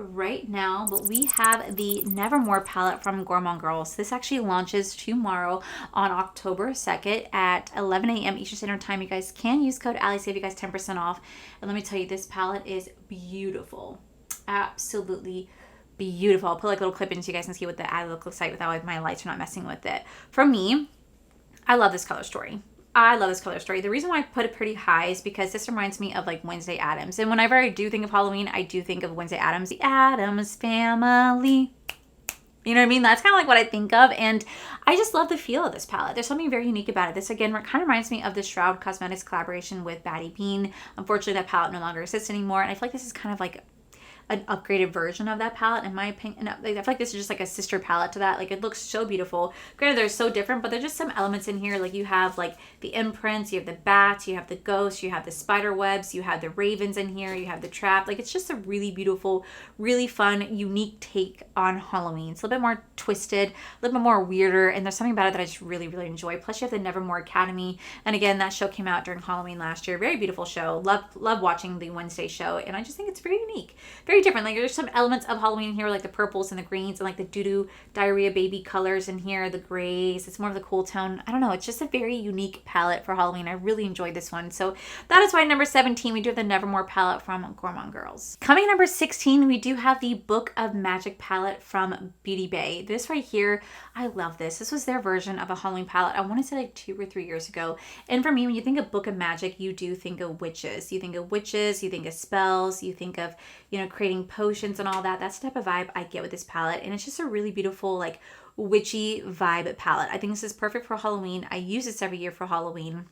right now, but we have the Nevermore palette from Gourman Girls. This actually launches tomorrow on October 2nd at 11 a.m. Eastern Standard Time. You guys can use code Allie, save you guys 10% off. And let me tell you, this palette is beautiful. Absolutely beautiful. I'll put like a little clip in so you guys can see what the eye look looks like without my lights are not messing with it. For me, I love this color story. I love this color story. The reason why I put it pretty high is because this reminds me of like Wednesday Addams. And whenever I do think of Halloween, I do think of Wednesday Addams. The Addams Family. You know what I mean? That's kind of like what I think of. And I just love the feel of this palette. There's something very unique about it. This, again, kind of reminds me of the Shroud Cosmetics collaboration with Batty Bean. Unfortunately, that palette no longer exists anymore. And I feel like this is kind of like an upgraded version of that palette, in my opinion. I feel like this is just like a sister palette to that. Like, it looks so beautiful. Granted, they're so different, but there's just some elements in here. Like, you have like the imprints, you have the bats, you have the ghosts, you have the spider webs, you have the ravens in here, you have the trap. Like, it's just a really beautiful, really fun, unique take on Halloween. It's a little bit more twisted, a little bit more weirder, and there's something about it that I just really, really enjoy. Plus, you have the Nevermore Academy, and again, that show came out during Halloween last year. Very beautiful show. Love watching the Wednesday show, and I just think it's very unique, very different. Like, there's some elements of Halloween in here, like the purples and the greens and like the doo-doo diarrhea baby colors in here, the grays. It's more of the cool tone. I don't know. It's just a very unique palette for Halloween. I really enjoyed this one. So that is why number 17, we do have the Nevermore palette from Gourmand Girls. Coming number 16, we do have the Book of Magic palette from Beauty Bay. This right here, I love this. This was their version of a Halloween palette. I want to say like 2 or 3 years ago. And for me, when you think of Book of Magic, you do think of witches. You think of witches, you think of spells, you think of, you know, creating potions and all that. That's the type of vibe I get with this palette. And it's just a really beautiful, like, witchy vibe palette. I think this is perfect for Halloween. I use this every year for Halloween.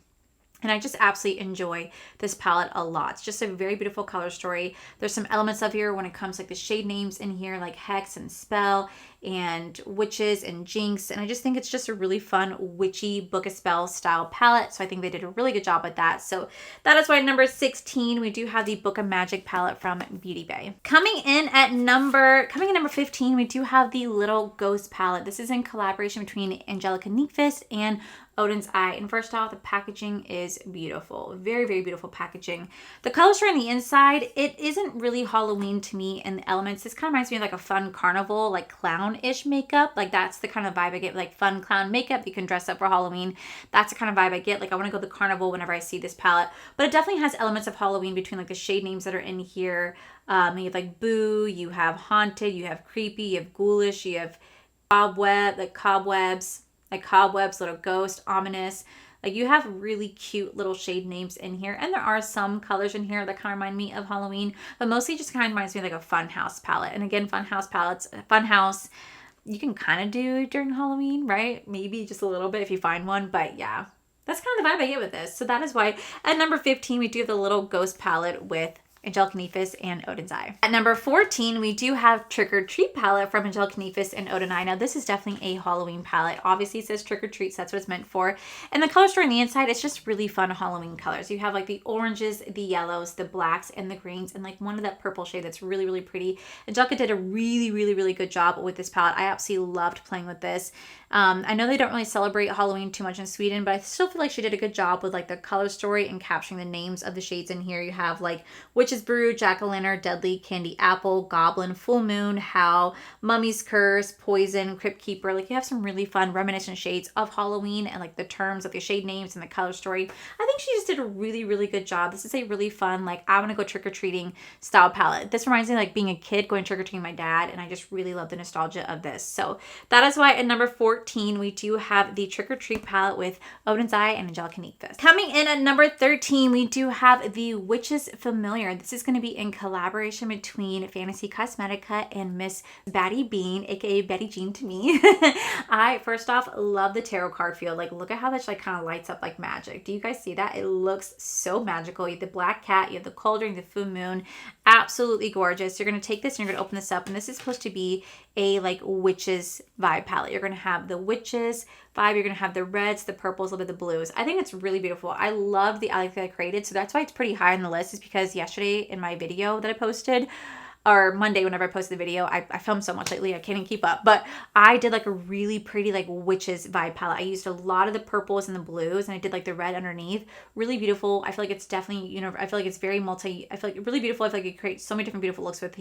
And I just absolutely enjoy this palette a lot. It's just a very beautiful color story. There's some elements of here when it comes like the shade names in here, like hex and spell and witches and jinx. And I just think it's just a really fun witchy Book of Spells style palette. So I think they did a really good job with that. So that is why number 16, we do have the Book of Magic palette from Beauty Bay. Coming in at number 15, we do have the Little Ghost palette. This is in collaboration between Angelica Nyqvist and Odin's Eye. And first off, the packaging is beautiful. Very, very beautiful packaging. The color story on the inside, it isn't really Halloween to me in the elements. This kind of reminds me of like a fun carnival, like clown-ish makeup. Like, that's the kind of vibe I get, like fun clown makeup. You can dress up for Halloween. That's the kind of vibe I get. Like, I want to go to the carnival whenever I see this palette. But it definitely has elements of Halloween between like the shade names that are in here. You have like boo, you have haunted, you have creepy, you have ghoulish, you have cobwebs, little ghost, ominous. Like, you have really cute little shade names in here. And there are some colors in here that kind of remind me of Halloween, but mostly just kind of reminds me of like a Funhouse palette. And again, Funhouse palettes, Funhouse, you can kind of do during Halloween, right? Maybe just a little bit if you find one, but yeah. That's kind of the vibe I get with this. So that is why at number 15, we do have the Little Ghost palette with Angelica Nyqvist and Odin's Eye. At number 14, we do have Trick or Treat palette from Angelica Nyqvist and Odin's Eye. Now, this is definitely a Halloween palette. Obviously, it says Trick or Treat, so that's what it's meant for. And the color story on the inside, it's just really fun Halloween colors. You have like the oranges, the yellows, the blacks, and the greens, and like one of that purple shade that's really, really pretty. Angelica did a really, really, really good job with this palette. I absolutely loved playing with this. I know they don't really celebrate Halloween too much in Sweden, but I still feel like she did a good job with like the color story and capturing the names of the shades in here. You have like witches Witch's Brew, Jack-o'-lantern, Deadly, Candy Apple, Goblin, Full Moon, Howl, Mummy's Curse, Poison, Crypt Keeper. Like, you have some really fun reminiscent shades of Halloween and like the terms of the shade names and the color story. I think she just did a really, really good job. This is a really fun, like, I want to go trick-or-treating style palette. This reminds me of like being a kid going trick-or-treating with my dad, and I just really love the nostalgia of this. So that is why at number 14, we do have the Trick-or-Treat palette with Odin's Eye and Angelica Neatfest. Coming in at number 13, we do have the Witch's Familiar. This is going to be in collaboration between Fantasy Cosmetica and Miss Batty Bean, aka Betty Jean to me. I, first off, love the tarot card feel. Like, look at how that like kind of lights up like magic. Do you guys see that? It looks so magical. You have the black cat, you have the cauldron, the full moon. Absolutely gorgeous. You're going to take this and you're going to open this up, and this is supposed to be a like witches vibe palette. You're going to have the witches vibe. You're going to have the reds, the purples, a little bit of the blues. I think it's really beautiful. I love the eye that I created. So that's why it's pretty high on the list, is because yesterday in my video that I posted, or Monday whenever I posted the video, I filmed so much lately I can't even keep up, but I did like a really pretty like witches vibe palette. I used a lot of the purples and the blues, and I did like the red underneath. Really beautiful. I feel like it's definitely, you know, I feel like it's very I feel like really beautiful. I feel like it creates so many different beautiful looks with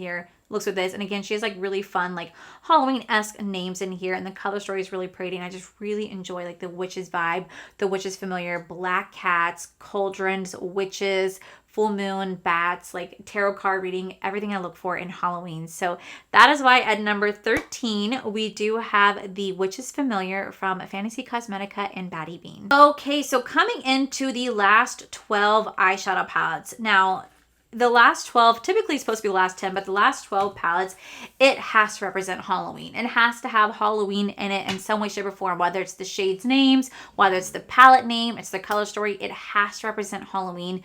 this. And again, she has like really fun like Halloween-esque names in here, and the color story is really pretty, and I just really enjoy like the witches vibe, the Witches Familiar, black cats, cauldrons, witches, full moon, bats, like tarot card reading, everything I look for in Halloween. So that is why at number 13, we do have the Witches Familiar from Fantasy Cosmetica and Batty Bean. Okay, so coming into the last 12 eyeshadow palettes. Now, the last 12, typically it's supposed to be the last 10, but the last 12 palettes, it has to represent Halloween. It has to have Halloween in it in some way, shape, or form, whether it's the shades names, whether it's the palette name, it's the color story, it has to represent Halloween.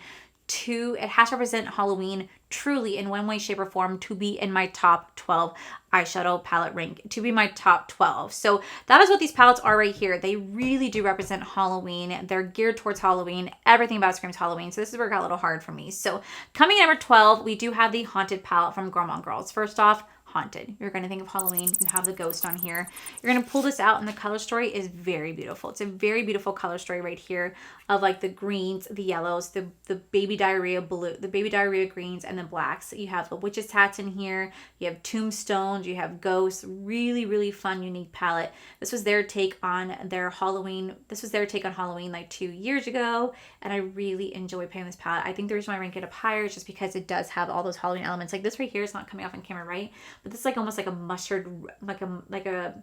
It has to represent Halloween truly in one way, shape, or form to be in my top 12 eyeshadow palette rank, to be my top 12. So that is what these palettes are right here. They really do represent Halloween. They're geared towards Halloween. Everything about screams Halloween. So this is where it got a little hard for me. So coming in number 12, we do have the Haunted palette from Gourman Girls. First off, haunted. You're going to think of Halloween. You have the ghost on here. You're going to pull this out, and the color story is very beautiful. It's a very beautiful color story right here of like the greens, the yellows, the baby diarrhea blue, the baby diarrhea greens, and the blacks. You have the witches hats in here. You have tombstones. You have ghosts. Really, really fun, unique palette. This was their take on their Halloween. This was their take on Halloween like 2 years ago, and I really enjoy playing this palette. I think the reason why I rank it up higher is just because it does have all those Halloween elements. Like this right here is not coming off on camera, right? But this is like almost like a mustard, like a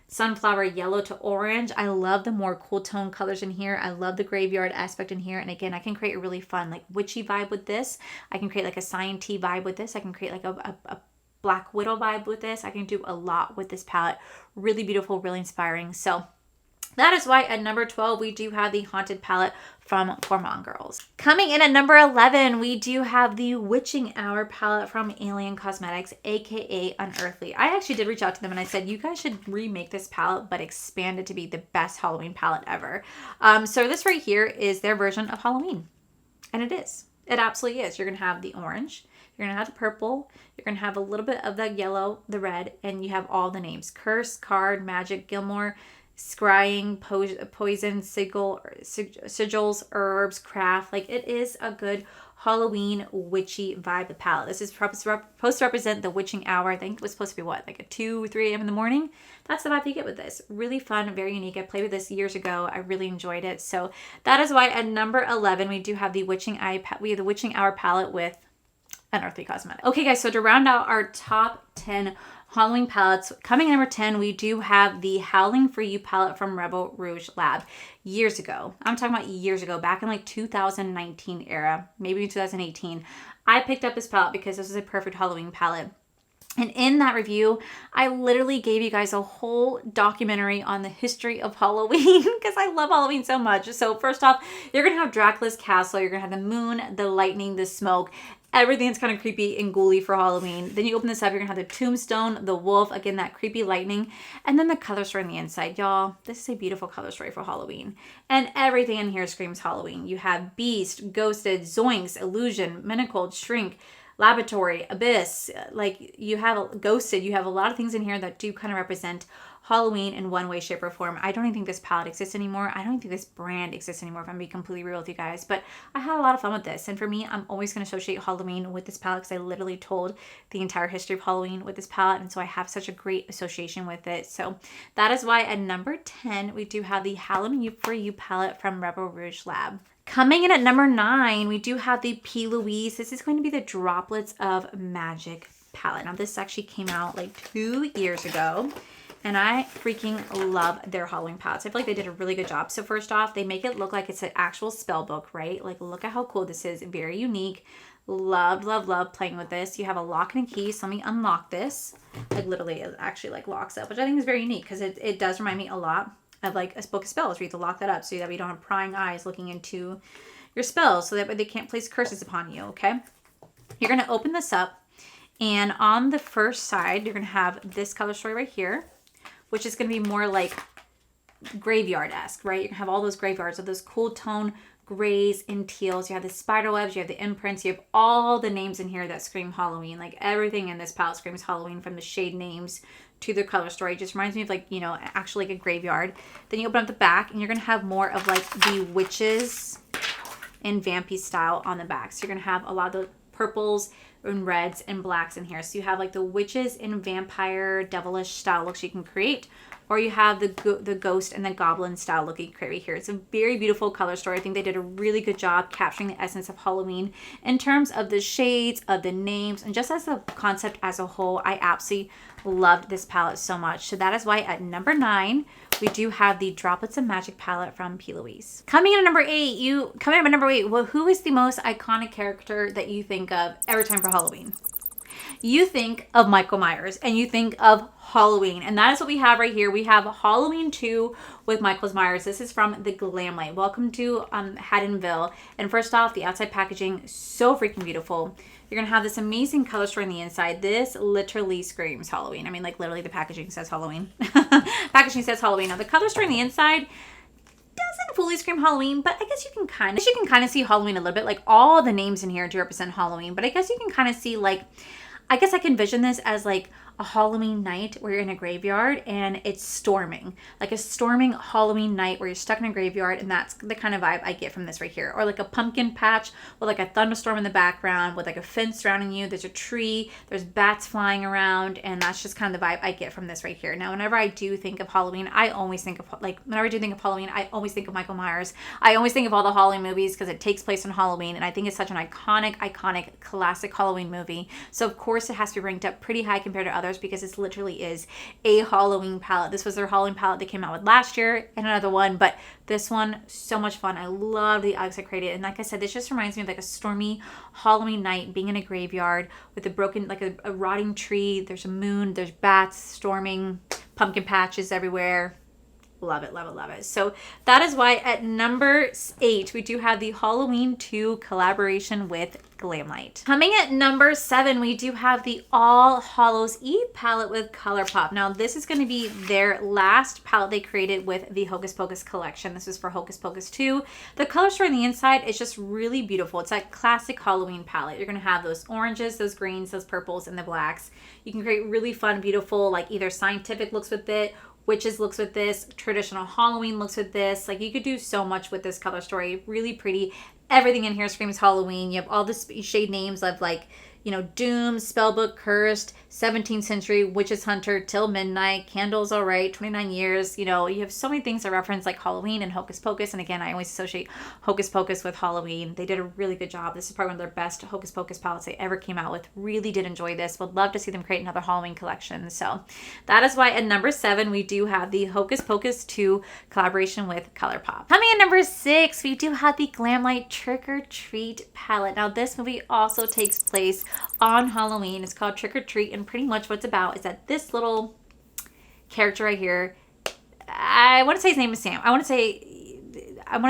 sunflower yellow to orange. I love the more cool tone colors in here. I love the graveyard aspect in here. And again, I can create a really fun like witchy vibe with this. I can create like a science-y vibe with this. I can create like a Black Widow vibe with this. I can do a lot with this palette. Really beautiful, really inspiring. So that is why at number 12, we do have the Haunted palette from Gourman Girls. Coming in at number 11, we do have the Witching Hour palette from Alien Cosmetics, aka Unearthly. I actually did reach out to them and I said, you guys should remake this palette, but expand it to be the best Halloween palette ever. So this right here is their version of Halloween. And it is. It absolutely is. You're going to have the orange. You're going to have the purple. You're going to have a little bit of the yellow, the red, and you have all the names. Curse, Card, Magic, Gilmore, Scrying, Poison, Sigils, Herbs, Craft. Like, it is a good Halloween witchy vibe palette. This is supposed to represent the witching hour. I think it was supposed to be what, like a 2 or 3 a.m. in the morning? That's the vibe you get with this. Really fun, very unique. I played with this years ago. I really enjoyed it. So that is why at number 11, we do have the Witching Hour palette with Unearthly Cosmetics. Okay, guys, so to round out our top 10 Halloween palettes, coming in number 10, we do have the Howling For You palette from Rebel Rouge Lab. Years ago, I'm talking about years ago, back in like 2019 era, maybe 2018, I picked up this palette because this is a perfect Halloween palette. And in that review, I literally gave you guys a whole documentary on the history of Halloween because I love Halloween so much. So first off, you're going to have Dracula's castle. You're going to have the moon, the lightning, the smoke. Everything's kind of creepy and ghouly for Halloween. Then you open this up, you're going to have the tombstone, the wolf, again, that creepy lightning, and then the color story on the inside. Y'all, this is a beautiful color story for Halloween. And everything in here screams Halloween. You have Beast, Ghosted, Zoinks, Illusion, Manacled, Shrink, Laboratory, Abyss. Like, you have Ghosted. You have a lot of things in here that do kind of represent Halloween in one way, shape, or form. I don't even think this palette exists anymore. I don't even think this brand exists anymore, if I'm being completely real with you guys. But I had a lot of fun with this. And for me, I'm always going to associate Halloween with this palette because I literally told the entire history of Halloween with this palette. And so I have such a great association with it. So that is why at number 10, we do have the Halloween for You palette from Rebel Rouge Lab. Coming in at number 9, we do have the P. Louise. This is going to be the Droplets of Magic palette. Now, this actually came out like 2 years ago. And I freaking love their Halloween palettes. I feel like they did a really good job. So first off, they make it look like it's an actual spell book, right? Like, look at how cool this is. Very unique. Loved, love, love playing with this. You have a lock and a key. So let me unlock this. Like, literally, it actually like locks up, which I think is very unique because it does remind me a lot of like a book of spells where you have to lock that up so that you don't have prying eyes looking into your spells so that they can't place curses upon you, okay? You're going to open this up. And on the first side, you're going to have this color story right here, which is going to be more like graveyard-esque, right? You're going to have all those graveyards with those cool tone grays and teals. You have the spider webs, you have the imprints, you have all the names in here that scream Halloween. Like everything in this palette screams Halloween, from the shade names to the color story. It just reminds me of like, you know, actually like a graveyard. Then you open up the back and you're going to have more of like the witches and vampy style on the back. So you're going to have a lot of the purples and reds and blacks in here. So you have like the witches and vampire devilish style looks you can create, or you have the ghost and the goblin style look you can create right here. It's a very beautiful color story. I think they did a really good job capturing the essence of Halloween in terms of the shades, of the names, and just as a concept as a whole. I absolutely loved this palette so much. So that is why at number 9, we do have the Droplets of Magic palette from P. Louise. Coming in at number 8, well, who is the most iconic character that you think of every time for Halloween? You think of Michael Myers and you think of Halloween, and that is what we have right here. We have Halloween 2 with Michael Myers. This is from the Glamlight. Welcome to Haddonville. And first off, the outside packaging, so freaking beautiful. You're gonna have this amazing color story on the inside. This literally screams Halloween. I mean, like literally the packaging says Halloween. Packaging says Halloween. Now the color story on the inside doesn't fully scream Halloween, but I guess you can kind of see Halloween a little bit. Like all the names in here do represent Halloween, but I guess you can kind of see like, I guess I can envision this as like a Halloween night where you're in a graveyard and it's storming. Like a storming Halloween night where you're stuck in a graveyard, and that's the kind of vibe I get from this right here. Or like a pumpkin patch with like a thunderstorm in the background with like a fence surrounding you. There's a tree, there's bats flying around, and that's just kind of the vibe I get from this right here. Now, whenever I do think of Halloween, I always think of I always think of Michael Myers. I always think of all the Halloween movies because it takes place on Halloween, and I think it's such an iconic, classic Halloween movie. So of course it has to be ranked up pretty high compared to others because this literally is a Halloween palette. This was their Halloween palette they came out with last year, and another one, but this one, so much fun. I love the items I created, and like I said, this just reminds me of like a stormy Halloween night, being in a graveyard with a broken, like a rotting tree. There's a moon, there's bats storming, pumpkin patches everywhere. Love it, love it, love it. So that is why at number 8, we do have the Halloween 2 collaboration with Glamlight. Coming at number 7, we do have the All Hallows Eve palette with ColourPop. Now, this is going to be their last palette they created with the Hocus Pocus collection. This is for Hocus Pocus 2. The color story on the inside is just really beautiful. It's that classic Halloween palette. You're going to have those oranges, those greens, those purples, and the blacks. You can create really fun, beautiful, like either scientific looks with it, witches looks with this, traditional Halloween looks with this. Like you could do so much with this color story. Really pretty. Everything in here screams Halloween. You have all the shade names of like, you know, Doom, Spellbook, Cursed, 17th Century, Witches Hunter, Till Midnight, Candles Alright, 29 Years. You know, you have so many things that reference like Halloween and Hocus Pocus. And again, I always associate Hocus Pocus with Halloween. They did a really good job. This is probably one of their best Hocus Pocus palettes they ever came out with. Really did enjoy this. Would love to see them create another Halloween collection. So that is why at number 7, we do have the Hocus Pocus 2 collaboration with ColourPop. Coming at number 6, we do have the Glamlight Trick or Treat palette. Now, this movie also takes place on Halloween. It's called Trick or Treat, and pretty much what it's about is that this little character right here, I want to say his name is Sam. I want to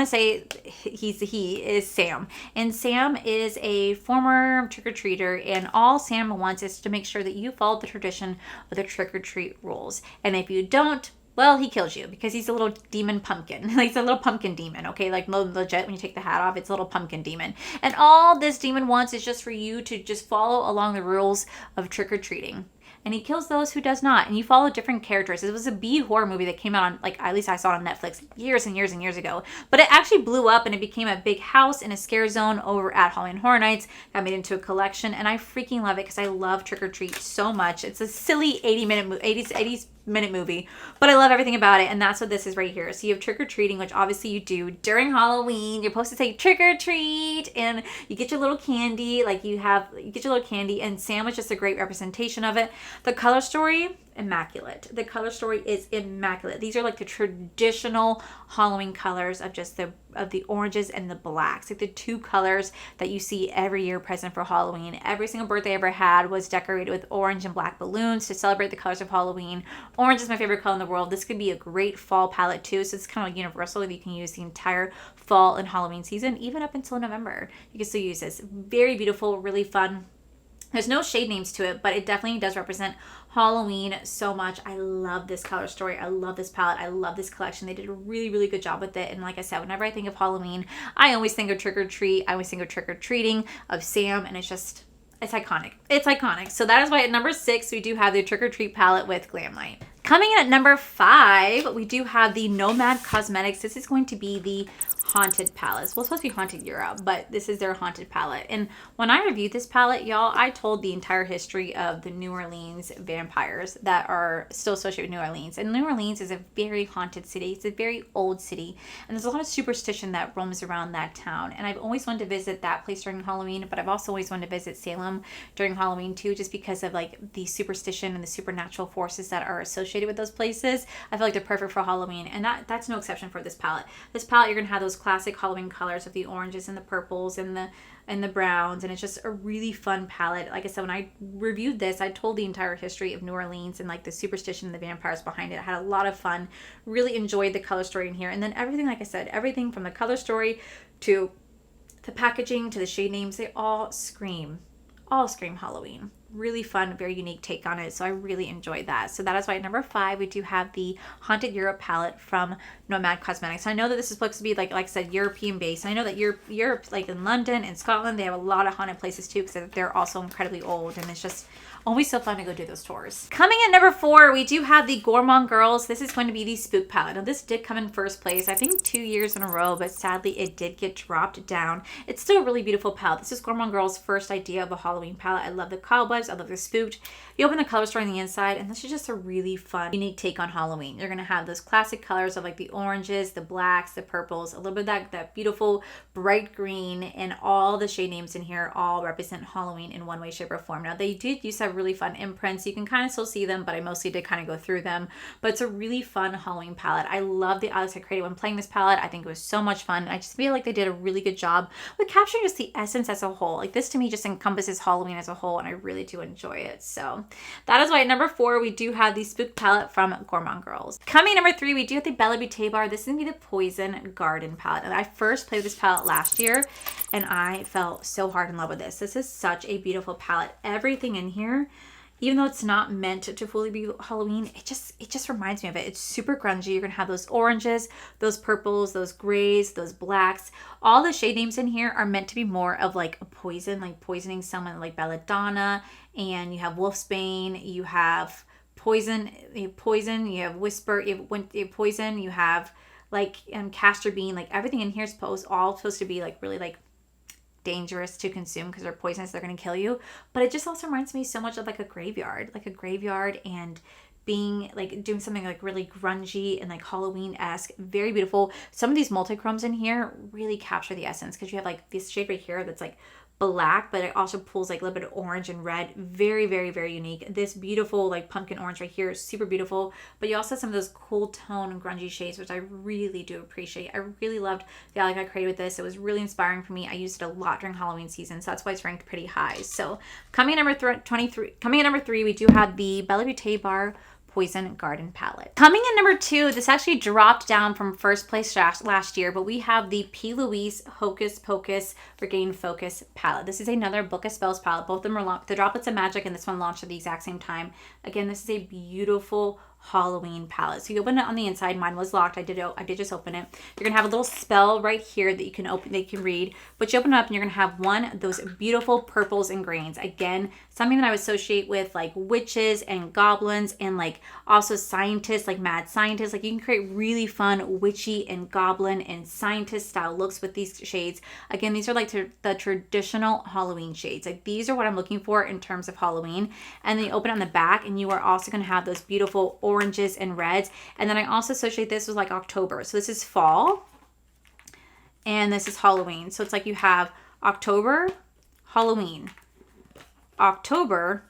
say he is Sam. And Sam is a former trick-or-treater, and all Sam wants is to make sure that you follow the tradition of the trick-or-treat rules. And if you don't, well, he kills you because he's a little demon pumpkin. He's a little pumpkin demon, okay? Like legit, when you take the hat off, it's a little pumpkin demon. And all this demon wants is just for you to just follow along the rules of trick-or-treating. and he kills those who does not. And you follow different characters. It was a B horror movie that came out on, like, at least I saw it on Netflix years and years and years ago. But it actually blew up and it became a big house in a scare zone over at Halloween Horror Nights. Got made into a collection, and I freaking love it because I love Trick or Treat so much. It's a silly 80s minute movie, but I love everything about it, and that's what this is right here. So you have trick-or-treating, which obviously you do during Halloween. You're supposed to say trick-or-treat, and you get your little candy, like you get your little candy, and Sam was just a great representation of it. The color story, immaculate. The color story is immaculate. These are like the traditional Halloween colors of just the oranges and the blacks, like the two colors that you see every year present for Halloween. Every single birthday I ever had was decorated with orange and black balloons to celebrate the colors of Halloween. Orange is my favorite color in the world. This could be a great fall palette too, so it's kind of like universal. You can use the entire fall and Halloween season, even up until November. You can still use this. Very beautiful, really fun. There's no shade names to it, but it definitely does represent Halloween so much. I love this color story. I love this palette. I love this collection. They did a really, really good job with it. And like I said, whenever I think of Halloween, I always think of Trick or Treat. I always think of Trick or Treating, of Sam, and it's iconic. It's iconic. So that is why at number 6, we do have the Trick or Treat palette with Glam Light. Coming in at number 5, we do have the Nomad Cosmetics. This is going to be the Haunted palette. Well, it's supposed to be Haunted Europe, but this is their Haunted palette. And when I reviewed this palette, y'all, I told the entire history of the New Orleans vampires that are still associated with New Orleans. And New Orleans is a very haunted city. It's a very old city. And there's a lot of superstition that roams around that town. And I've always wanted to visit that place during Halloween, but I've also always wanted to visit Salem during Halloween too, just because of like the superstition and the supernatural forces that are associated with those places. I feel like they're perfect for Halloween. And that's no exception for this palette. This palette, you're going to have those classic Halloween colors of the oranges and the purples and the browns, and it's just a really fun palette. Like I said, when I reviewed this, I told the entire history of New Orleans and like the superstition and the vampires behind it. I had a lot of fun, really enjoyed the color story in here, and then everything, like I said, everything from the color story to the packaging to the shade names, they all scream Halloween. Really fun, very unique take on it. So I really enjoyed that. So that is why at number 5, we do have the Haunted Europe palette from Nomad Cosmetics. I know that this is supposed to be like I said, European based. I know that Europe, like in London and Scotland, they have a lot of haunted places too, because they're also incredibly old, and it's just always so fun to go do those tours. Coming in number 4, we do have the Gourman Girls. This is going to be the Spook palette. Now this did come in first place, I think 2 years in a row, but sadly it did get dropped down. It's still a really beautiful palette. This is Gourman Girls' first idea of a Halloween palette. I love the cobwebs. I love the spooked. You open the color story on the inside, and this is just a really fun, unique take on Halloween. You're going to have those classic colors of like the oranges, the blacks, the purples, a little bit of that beautiful bright green, and all the shade names in here all represent Halloween in one way, shape, or form. Now they did use to have really fun imprints. You can kind of still see them, but I mostly did kind of go through them. But it's a really fun Halloween palette. I love the eyes I created when playing this palette. I think it was so much fun. I just feel like they did a really good job with capturing just the essence as a whole. Like this to me just encompasses Halloween as a whole, and I really do enjoy it. So that is why at number 4, we do have the Spook palette from Gourman Girls. Coming number 3, we do have the Bella Beauté bar. This is going to be the Poison Garden palette. And I first played this palette last year, and I fell so hard in love with this. This is such a beautiful palette. Everything in here, even though it's not meant to fully be Halloween, it just reminds me of it. It's super grungy. You're going to have those oranges, those purples, those grays, those blacks. All the shade names in here are meant to be more of like a poison, like poisoning someone, like belladonna, and you have wolfsbane, you have poison, you have whisper, you have poison, you have like castor bean. Like everything in here is all supposed to be like really like dangerous to consume because they're poisonous, they're going to kill you. But it just also reminds me so much of like a graveyard and being like doing something like really grungy and like Halloween-esque. Very beautiful. Some of these multi-chromes in here really capture the essence, because you have like this shade right here that's like black, but it also pulls like a little bit of orange and red. Very, very, very unique. This beautiful like pumpkin orange right here is super beautiful, but you also have some of those cool tone and grungy shades, which I really do appreciate. I really loved the eye I created with this. It was really inspiring for me. I used it a lot during Halloween season, so that's why it's ranked pretty high. So coming in number 3, we do have the Bella Beauté bar Poison Garden palette. Coming in number 2, this actually dropped down from first place last year, but we have the P. Louise Hocus Pocus Regain Focus palette. This is another Book of Spells palette. Both of them are the Droplets of Magic, and this one launched at the exact same time. Again, this is a beautiful Halloween palette. So you open it on the inside. Mine was locked. I did just open it. You're gonna have a little spell right here that you can open, that you can read. But you open it up and you're gonna have one of those beautiful purples and greens. Again, something that I would associate with like witches and goblins and like also scientists, like mad scientists. Like you can create really fun witchy and goblin and scientist style looks with these shades. Again, these are like the traditional Halloween shades. Like these are what I'm looking for in terms of Halloween. And then you open it on the back and you are also gonna have those beautiful oranges and reds. And then I also associate this with like October. So this is fall and this is Halloween. So it's like you have October, Halloween, October,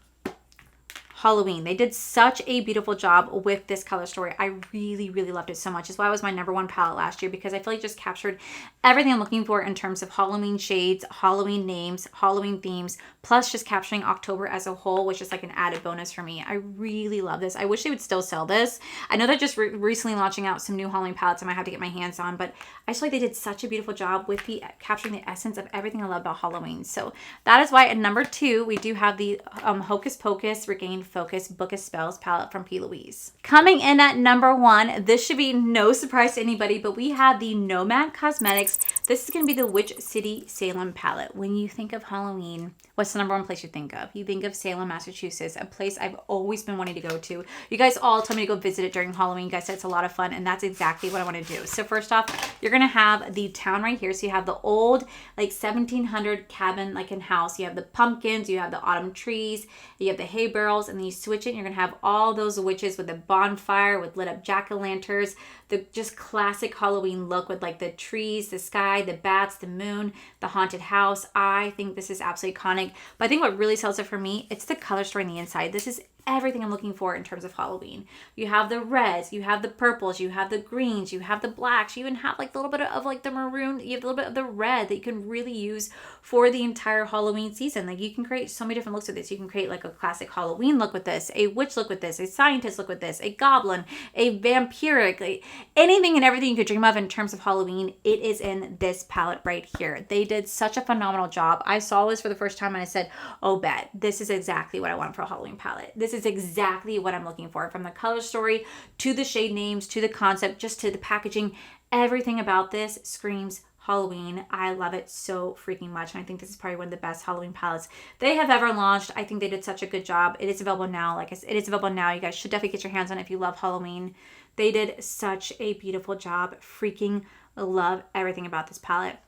Halloween. They did such a beautiful job with this color story. I really, really loved it so much. It's why it was my #1 palette last year, because I feel like it just captured everything I'm looking for in terms of Halloween shades, Halloween names, Halloween themes, plus just capturing October as a whole, which is like an added bonus for me. I really love this. I wish they would still sell this. I know they're just recently launching out some new Halloween palettes I might have to get my hands on, but I just feel like they did such a beautiful job with the capturing the essence of everything I love about Halloween. So that is why at #2, we do have the Hocus Pocus Regained Focus Book of Spells palette from P. Louise. Coming in at #1, this should be no surprise to anybody, but we have the Nomad Cosmetics. This is going to be the Witch City Salem palette. When you think of Halloween, what's the #1 place you think of? You think of Salem, Massachusetts, a place I've always been wanting to go to. You guys all told me to go visit it during Halloween. You guys said it's a lot of fun, and that's exactly what I want to do. So first off, you're going to have the town right here. So you have the old like 1700 cabin like in house. You have the pumpkins, you have the autumn trees, you have the hay barrels, and then you switch it and you're going to have all those witches with a bonfire with lit up jack-o'-lanterns, the just classic Halloween look with like the trees, the sky, the bats, the moon, the haunted house. I think this is absolutely iconic. But I think what really sells it for me, it's the color story on the inside. This is everything I'm looking for in terms of Halloween. You have the reds, you have the purples, you have the greens, you have the blacks, you even have like a little bit of like the maroon, you have a little bit of the red that you can really use for the entire Halloween season. Like you can create so many different looks with this. You can create like a classic Halloween look with this, a witch look with this, a scientist look with this, a goblin, a vampiric, like anything and everything you could dream of in terms of Halloween, it is in this palette right here. They did such a phenomenal job. I saw this for the first time and I said, oh, bet, this is exactly what I want for a Halloween palette. This is exactly what I'm looking for, from the color story to the shade names to the concept, just to the packaging. Everything about this screams Halloween. I love it so freaking much, and I think this is probably one of the best Halloween palettes they have ever launched. I think they did such a good job. It is available now. Like I said, it is available now. You guys should definitely get your hands on it if you love Halloween. They did such a beautiful job. Freaking love everything about this palette.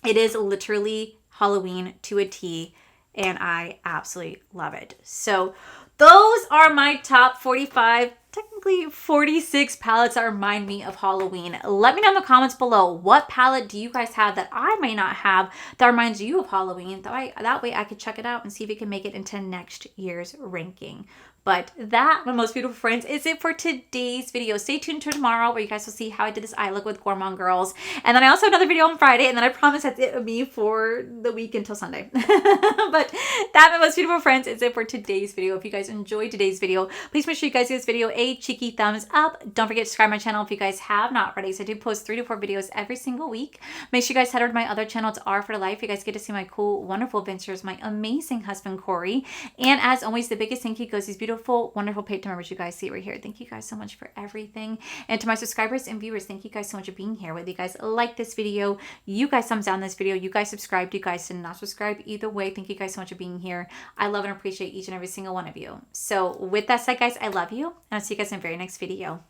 It is literally Halloween to a T, and I absolutely love it. So those are my top 45, technically 46 palettes that remind me of Halloween. Let me know in the comments below, what palette do you guys have that I may not have that reminds you of Halloween? That way I could check it out and see if it can make it into next year's ranking. But that, my most beautiful friends, is it for today's video. Stay tuned to tomorrow where you guys will see how I did this eye look with Gourman Girls. And then I also have another video on Friday, and then I promise that's it with me for the week until Sunday. But that, my most beautiful friends, is it for today's video. If you guys enjoyed today's video, please make sure you guys give this video a cheeky thumbs up. Don't forget to subscribe to my channel if you guys have not already. So I do post 3 to 4 videos every single week. Make sure you guys head over to my other channel. It's R for Life. You guys get to see my cool, wonderful adventures, my amazing husband, Corey. And as always, the biggest thank you goes to these beautiful, wonderful Patreon members you guys see right here. Thank you guys so much for everything. And to my subscribers and viewers, thank you guys so much for being here. Whether you guys like this video, you guys thumbs down this video, you guys subscribed, you guys did not subscribe, either way, thank you guys so much for being here. I love and appreciate each and every single one of you. So with that said, guys, I love you, and I'll see you guys in the very next video.